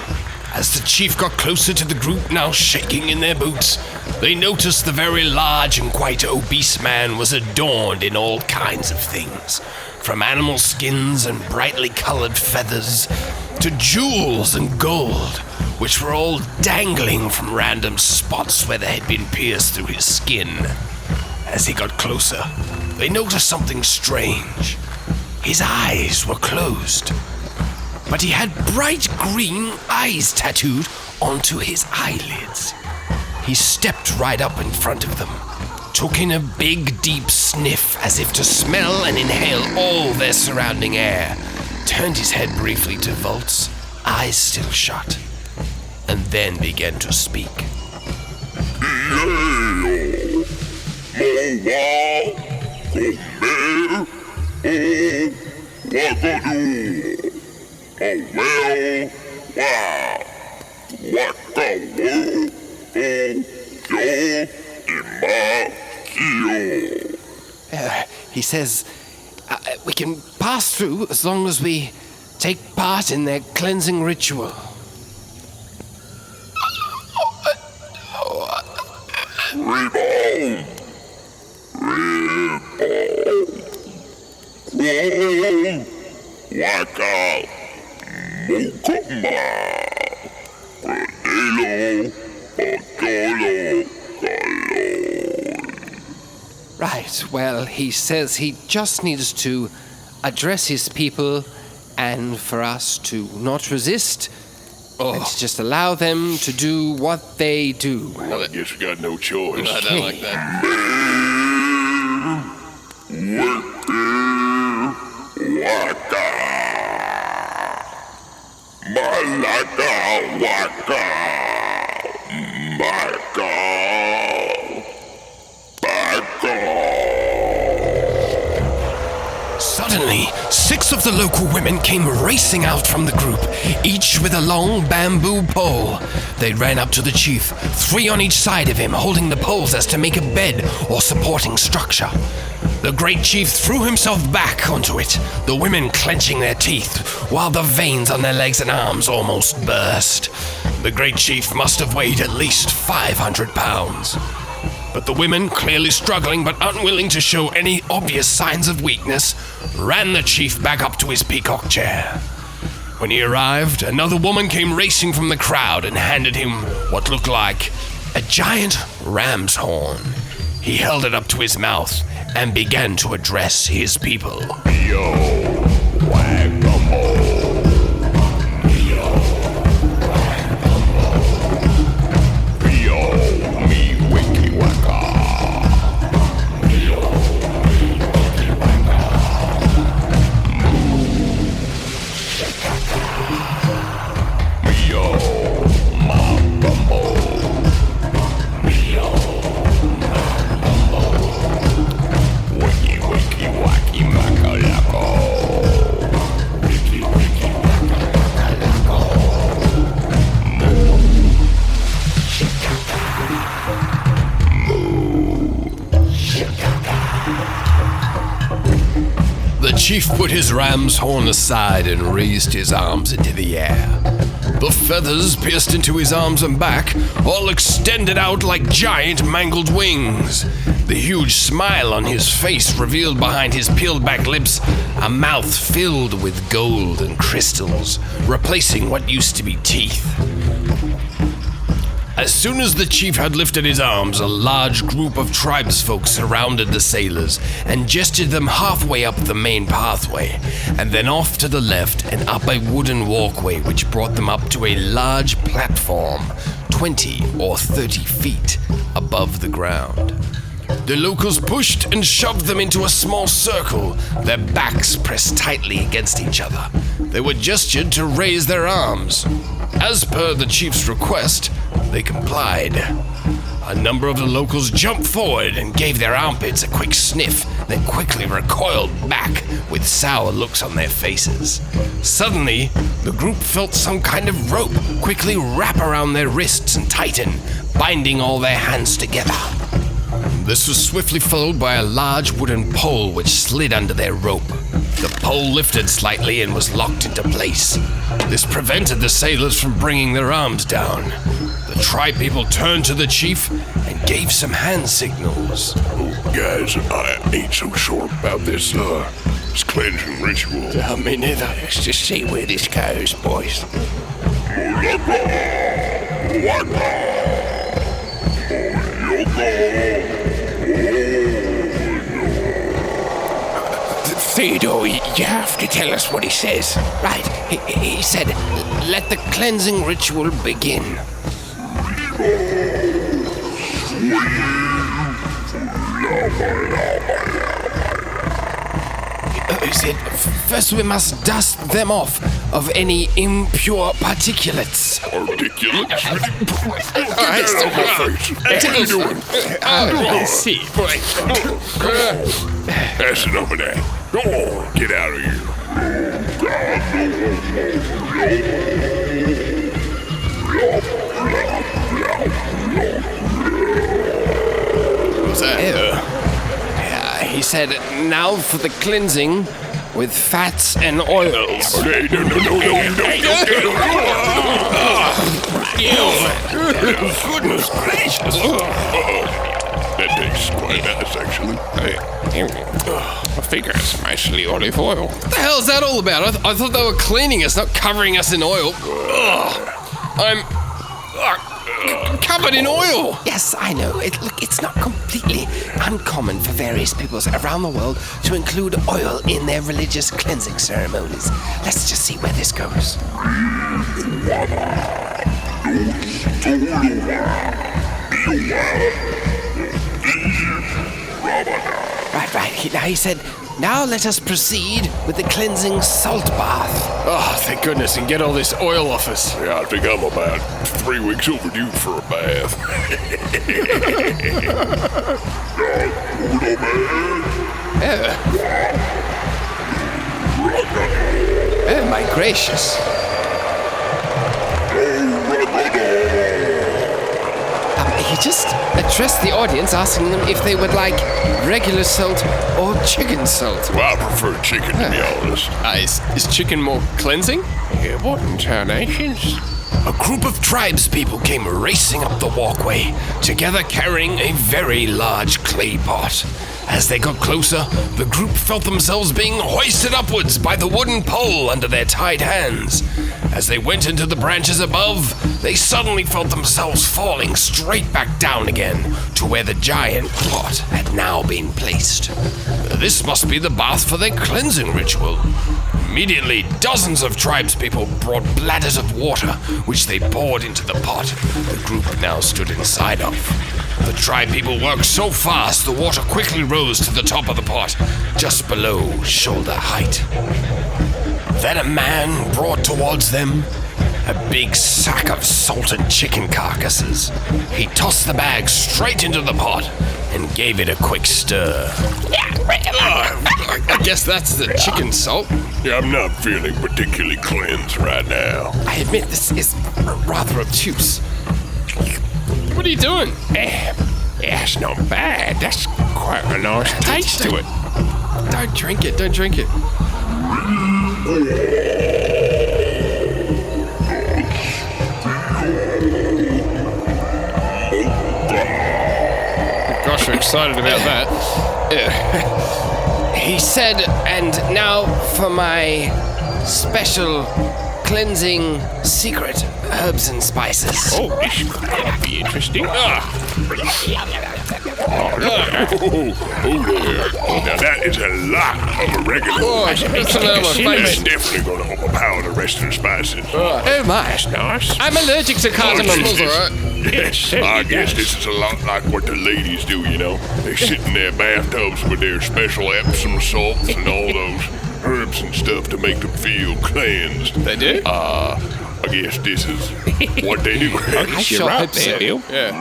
As the chief got closer to the group, now shaking in their boots, they noticed the very large and quite obese man was adorned in all kinds of things, from animal skins and brightly colored feathers to jewels and gold, which were all dangling from random spots where they had been pierced through his skin. As he got closer, they noticed something strange. His eyes were closed, but he had bright green eyes tattooed onto his eyelids. He stepped right up in front of them, took in a big, deep sniff as if to smell and inhale all their surrounding air, turned his head briefly to Voltz, eyes still shut, and then began to speak. He says we can pass through as long as we take part in their cleansing ritual. Right, well, he says he just needs to address his people and for us to not resist and to just allow them to do what they do. Well, I guess we got no choice. I don't like that. Suddenly, 6 of the local women came racing out from the group, each with a long bamboo pole. They ran up to the chief, 3 on each side of him, holding the poles as to make a bed or supporting structure. The great chief threw himself back onto it, the women clenching their teeth, while the veins on their legs and arms almost burst. The great chief must have weighed at least 500 pounds. But the women, clearly struggling but unwilling to show any obvious signs of weakness, ran the chief back up to his peacock chair. When he arrived, another woman came racing from the crowd and handed him what looked like a giant ram's horn. He held it up to his mouth and began to address his people. Yo, whack-a-mole. The chief put his ram's horn aside and raised his arms into the air. The feathers pierced into his arms and back, all extended out like giant mangled wings. The huge smile on his face revealed behind his peeled back lips a mouth filled with gold and crystals, replacing what used to be teeth. As soon as the chief had lifted his arms, a large group of tribesfolk surrounded the sailors and gestured them halfway up the main pathway, and then off to the left and up a wooden walkway which brought them up to a large platform, 20 or 30 feet above the ground. The locals pushed and shoved them into a small circle, their backs pressed tightly against each other. They were gestured to raise their arms. As per the chief's request, they complied. A number of the locals jumped forward and gave their armpits a quick sniff, then quickly recoiled back with sour looks on their faces. Suddenly, the group felt some kind of rope quickly wrap around their wrists and tighten, binding all their hands together. This was swiftly followed by a large wooden pole which slid under their rope. The pole lifted slightly and was locked into place. This prevented the sailors from bringing their arms down. The tribe people turned to the chief and gave some hand signals. Oh, guys, I ain't so sure about this cleansing ritual. Me neither. Let's just see where this goes, boys. Theodore, you have to tell us what he says. Right, he said, let the cleansing ritual begin. He said, first we must dust them off of any impure particulates. Particulates? See. That's enough of that. Go on, get out of here. What's that? He said, now for the cleansing with fats and oils. Hey, no. Goodness gracious. That tastes quite nice, actually. I figure it's mostly olive oil. What the hell is that all about? I thought they were cleaning us, not covering us in oil. I'm covered in oil. Yes, I know. Look, it's not completely uncommon for various peoples around the world to include oil in their religious cleansing ceremonies. Let's just see where this goes. Right. Now he said, now let us proceed with the cleansing salt bath. Oh, thank goodness, and get all this oil off us. Yeah, I think I'm about 3 weeks overdue for a bath. Oh, my gracious. He just addressed the audience, asking them if they would like regular salt or chicken salt. Well, I prefer chicken, to be honest. Is chicken more cleansing? Yeah, what in tarnations? A group of tribespeople came racing up the walkway, together carrying a very large clay pot. As they got closer, the group felt themselves being hoisted upwards by the wooden pole under their tied hands. As they went into the branches above, they suddenly felt themselves falling straight back down again to where the giant pot had now been placed. This must be the bath for their cleansing ritual. Immediately, dozens of tribespeople brought bladders of water, which they poured into the pot the group now stood inside of. The tribe people worked so fast, the water quickly rose to the top of the pot, just below shoulder height. Then a man brought towards them a big sack of salted chicken carcasses. He tossed the bag straight into the pot and gave it a quick stir. I guess that's the chicken salt. Yeah, I'm not feeling particularly cleansed right now. I admit this is rather obtuse. What are you doing? That's not bad. That's quite a nice taste to it. Don't drink it. Gosh, we're excited about that. He said, and now for my special cleansing secret herbs and spices. Oh, this could be interesting. Oh, there. Now that is a lot of oregano. That's another my That's favorite. definitely going to overpower the rest of the spices. Oh my. That's nice. I'm allergic to cardamom. Oh, Alright. Yes, I guess this is a lot like what the ladies do, you know. They sit in their bathtubs with their special Epsom salts and all those herbs and stuff to make them feel cleansed. They do? I guess this is what they do. I sure right hope so. there, Bill. Yeah.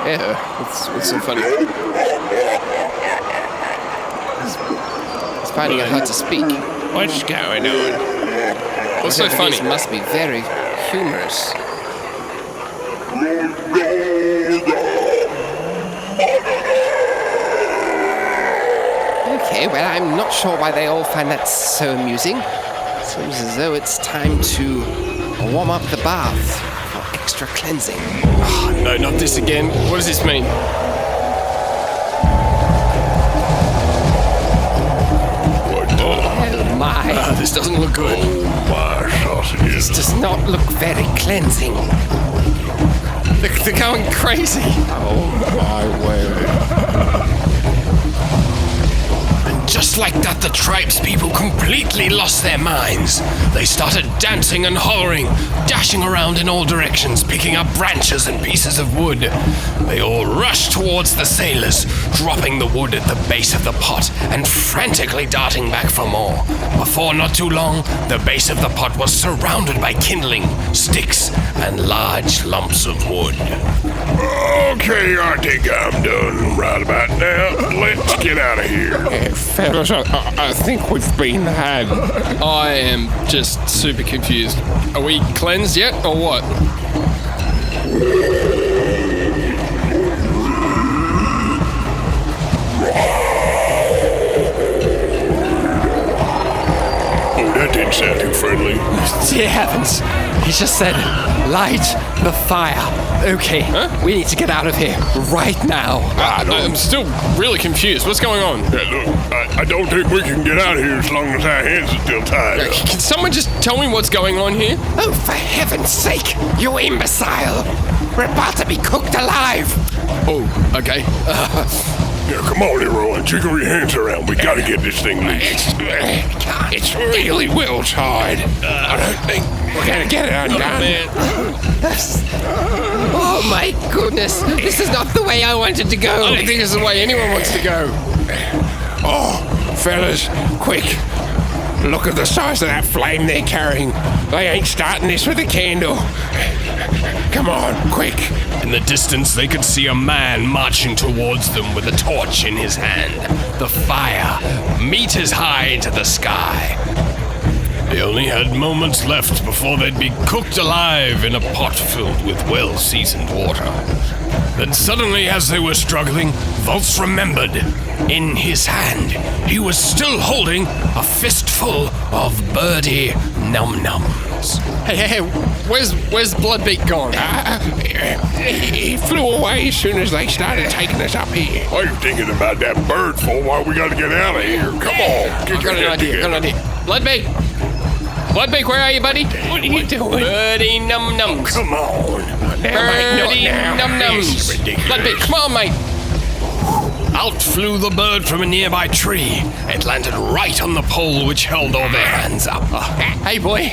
Yeah, What's so funny? he's finding it hard to speak. What's going on? What's so funny? These must be very humorous. Okay, well, I'm not sure why they all find that so amusing. Seems as though it's time to warm up the bath for extra cleansing. Oh, no, not this again. What does this mean? Oh my, This doesn't look good. My sausages. this does not look very cleansing. They're going crazy. Oh, my word. Just like that, the tribespeople completely lost their minds. They started dancing and hollering, dashing around in all directions, picking up branches and pieces of wood. They all rushed towards the sailors, dropping the wood at the base of the pot and frantically darting back for more. Before not too long, the base of the pot was surrounded by kindling, sticks, and large lumps of wood. Okay, I think I'm done right about now. Let's get out of here. Fellas, I think we've been had. I am just super confused. Are we cleansed yet, or what? Oh, that didn't sound too friendly. Dear heavens, he just said, light the fire. Okay, we need to get out of here right now. I'm still really confused. What's going on? Look, I don't think we can get out of here as long as our hands are still tied up. Can someone just tell me what's going on here? Oh, for heaven's sake, you imbecile! We're about to be cooked alive! Oh, okay. Yeah, come on, everyone. Jiggle your hands around. We gotta get this thing loose. It's really well tied. I don't think we're gonna get it undone. Oh my goodness, this is not the way I wanted to go. I don't think this is the way anyone wants to go. Oh, fellas, quick. Look at the size of that flame they're carrying. They ain't starting this with a candle. Come on, quick. In the distance, they could see a man marching towards them with a torch in his hand. The fire meters high into the sky. They only had moments left before they'd be cooked alive in a pot filled with well-seasoned water. Then suddenly, as they were struggling, Voltz remembered. In his hand, he was still holding a fistful of birdie num-nums. Hey, where's Bloodbeak gone? He flew away as soon as they started taking us up here. What are you thinking about that bird for? Why we gotta get out of here? Come on. I've got an idea. Bloodbeak, where are you, buddy? What are you doing? Birdie num-nums. Come on. Birdie num-nums. Bloodbeak, come on, mate. Out flew the bird from a nearby tree. It landed right on the pole which held all their hands up. Hey, boy.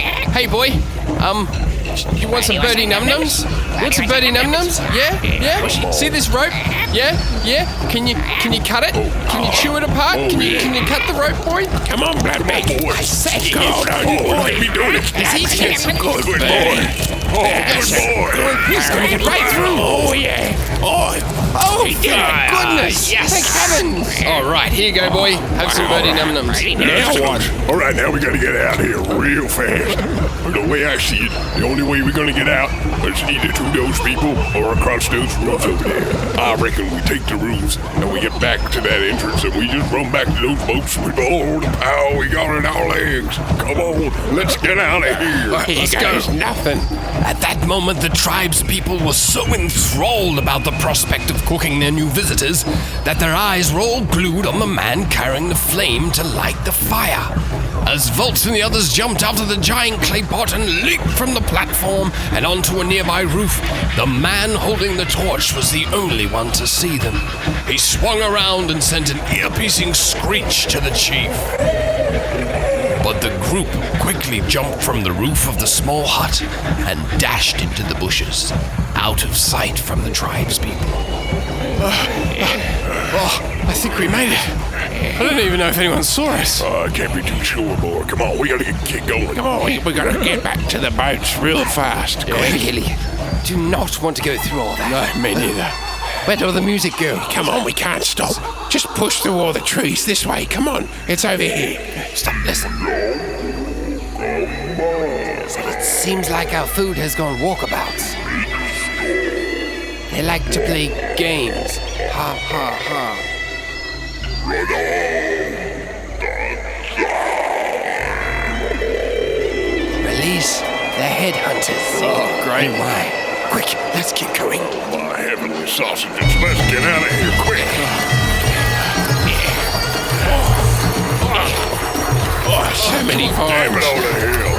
You want some birdie num-nums? Want some birdie num-nums? Yeah? See this rope? Yeah? Can you cut it? Can you chew it apart? Can you cut the rope, boy? Come on, Bloodbeak. I said go. Look at me doing it. He's eating it. Good boy. Oh, good boy. He's gonna get right through. Oh, yeah. Oh, thank goodness! Yes. Thank heavens! All right, here you go, boy. Have some birdie num-nums. Now what? All right, now we gotta get out of here real fast. The way I see it, the only way we're gonna get out is either through those people or across those roofs over there. I reckon we take the roofs and we get back to that entrance and we just run back to those boats with all the power we got in our legs. Come on, let's get out of here. Here goes nothing. At that moment, the tribespeople were so enthralled about the prospect of cooking their new visitors that their eyes were all glued on the man carrying the flame to light the fire. As Voltz and the others jumped out of the giant clay pot and leaped from the platform and onto a nearby roof, the man holding the torch was the only one to see them. He swung around and sent an ear-piercing screech to the chief. But the group quickly jumped from the roof of the small hut and dashed into the bushes, out of sight from the tribespeople. I think we made it. I don't even know if anyone saw us. I can't be too sure, boy. Come on, we gotta get going. Come on, we gotta get back to the boats real fast. Really? Do not want to go through all that. No, me neither. Where did all the music go? Come on, we can't stop. Just push through all the trees this way. Come on, it's over here. Stop, listen. It seems like our food has gone walkabouts. They like to play games. Ha ha ha. Release the headhunters. Oh, great. Why? Quick, let's get going. My heavenly sausages, let's get out of here quick. Oh, so many Damn it vibes. all to hell.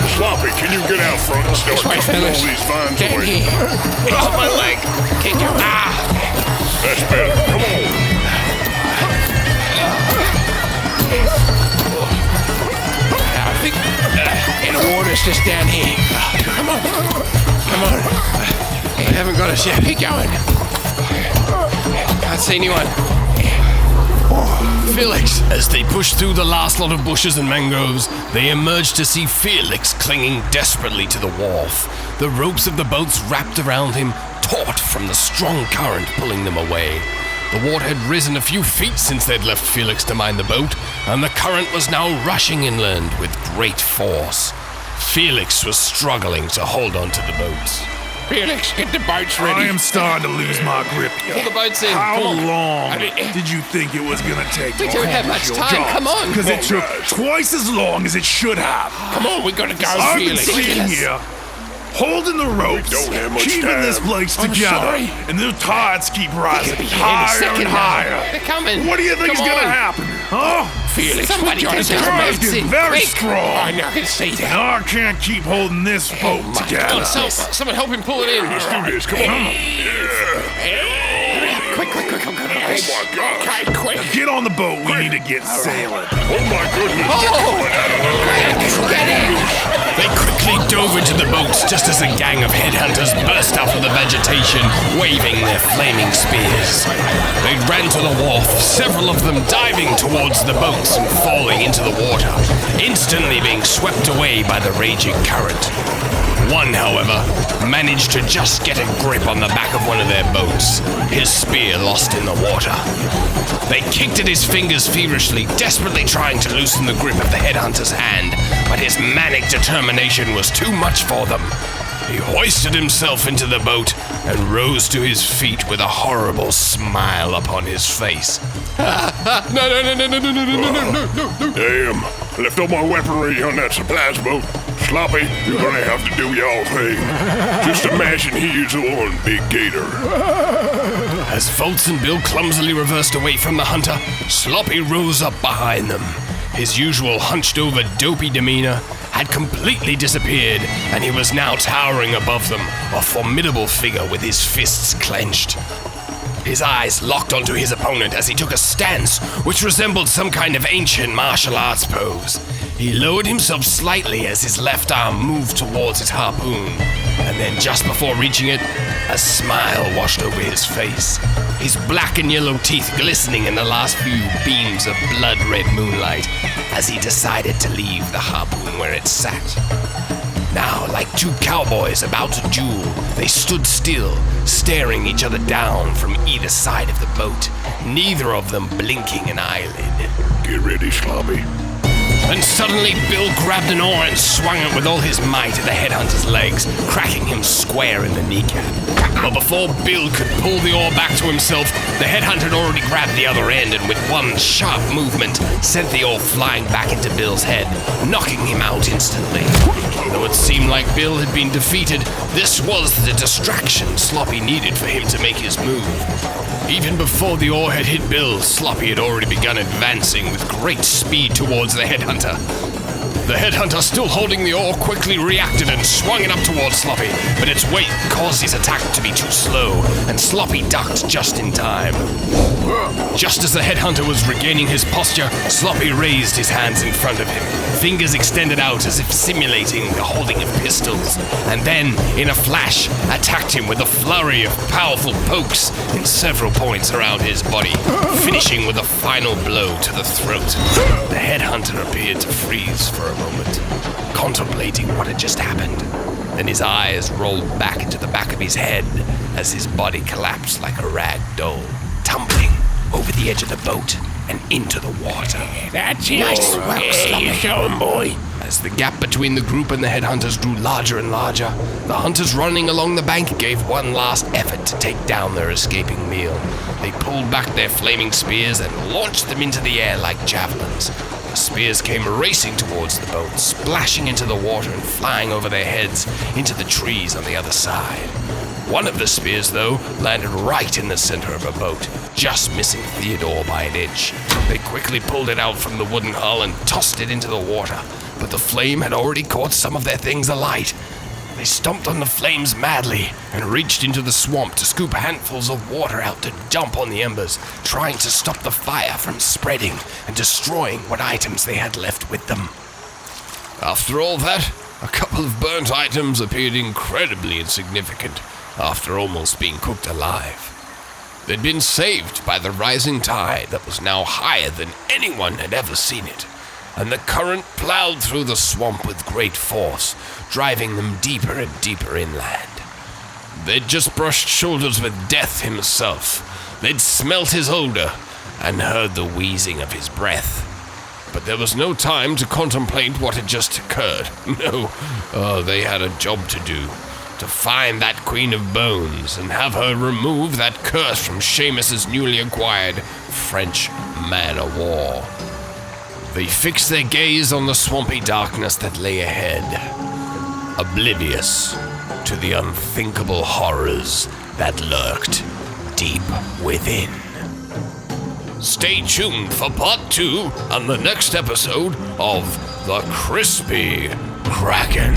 Stop Sloppy, can you get out front and start way, cutting all fellas. these vines Get away? here. Oh, my leg. Keep going. That's better. Come on. I think the water's just down here. Come on. Come on. I haven't got us yet. Keep going. Can't see anyone. Felix. As they pushed through the last lot of bushes and mangroves, they emerged to see Felix clinging desperately to the wharf. The ropes of the boats wrapped around him, taut from the strong current pulling them away. The water had risen a few feet since they'd left Felix to mind the boat, and the current was now rushing inland with great force. Felix was struggling to hold on to the boats. Felix, get the boats I ready. am starting to lose my grip here. Pull the boats in. How Come on. long I mean, did you think it was gonna take? We don't have much time. Come on. Because it took twice as long as it should have. Come on, we gotta go, I've been Felix. sitting here, holding the ropes, don't have much keeping time. this place I'm together, sorry. and the tides keep rising be here in a higher second and now. higher. They're coming. What do you think Come is gonna on. happen? Huh? Felix, Somebody we gotta take do those it. Tide's boats getting in. very Quick. strong. I know, I can see that. Now I can't keep holding this boat Come together. on, someone help him pull it in. Let's do this. Come on. Quick. Oh my gosh. Okay, quick. Get on the boat. We need to get sailing. Oh my goodness. Get in. They quickly dove into the boats just as a gang of headhunters burst out of the vegetation, waving their flaming spears. They ran to the wharf, several of them diving towards the boats and falling into the water, instantly being swept away by the raging current. One, however, managed to just get a grip on the back of one of their boats, his spear lost in the water. They kicked at his fingers feverishly, desperately trying to loosen the grip of the headhunter's hand, but his manic determination was too much for them. He hoisted himself into the boat and rose to his feet with a horrible smile upon his face. No. Damn. Left all my weaponry on that supplies boat. Sloppy, you're gonna have to do y'all thing. Just imagine he is on Big Gator. As Voltz and Bill clumsily reversed away from the hunter, Sloppy rose up behind them. His usual hunched-over, dopey demeanor had completely disappeared, and he was now towering above them, a formidable figure with his fists clenched. His eyes locked onto his opponent as he took a stance which resembled some kind of ancient martial arts pose. He lowered himself slightly as his left arm moved towards his harpoon, and then just before reaching it, a smile washed over his face, his black and yellow teeth glistening in the last few beams of blood-red moonlight as he decided to leave the harpoon where it sat. Now, like two cowboys about to duel, they stood still, staring each other down from either side of the boat, neither of them blinking an eyelid. Get ready, Sloppy. And suddenly, Bill grabbed an oar and swung it with all his might at the headhunter's legs, cracking him square in the kneecap. But before Bill could pull the oar back to himself, the headhunter had already grabbed the other end and with one sharp movement, sent the oar flying back into Bill's head, knocking him out instantly. Though it seemed like Bill had been defeated, this was the distraction Sloppy needed for him to make his move. Even before the oar had hit Bill, Sloppy had already begun advancing with great speed towards the headhunter. The headhunter, still holding the oar, quickly reacted and swung it up towards Sloppy, but its weight caused his attack to be too slow, and Sloppy ducked just in time. Just as the headhunter was regaining his posture, Sloppy raised his hands in front of him, fingers extended out as if simulating the holding of pistols, and then, in a flash, attacked him with a flurry of powerful pokes in several points around his body, finishing with a final blow to the throat. The headhunter appeared to freeze for a moment, contemplating what had just happened. Then his eyes rolled back into the back of his head as his body collapsed like a rag doll, tumbling over the edge of the boat and into the water. That's it. Nice work, you show 'em, boy. As the gap between the group and the headhunters grew larger and larger, the hunters running along the bank gave one last effort to take down their escaping meal. They pulled back their flaming spears and launched them into the air like javelins. The spears came racing towards the boat, splashing into the water and flying over their heads into the trees on the other side. One of the spears, though, landed right in the center of a boat, just missing Theodore by an inch. They quickly pulled it out from the wooden hull and tossed it into the water, but the flame had already caught some of their things alight. They stomped on the flames madly and reached into the swamp to scoop handfuls of water out to dump on the embers, trying to stop the fire from spreading and destroying what items they had left with them. After all that, a couple of burnt items appeared incredibly insignificant after almost being cooked alive. They'd been saved by the rising tide that was now higher than anyone had ever seen it, and the current plowed through the swamp with great force, driving them deeper and deeper inland. They'd just brushed shoulders with Death himself. They'd smelt his odor and heard the wheezing of his breath. But there was no time to contemplate what had just occurred. No, they had a job to do. To find that Queen of Bones and have her remove that curse from Seamus's newly acquired French man-o'-war. They fixed their gaze on the swampy darkness that lay ahead, oblivious to the unthinkable horrors that lurked deep within. Stay tuned for part 2 on the next episode of The Crispy Kraken.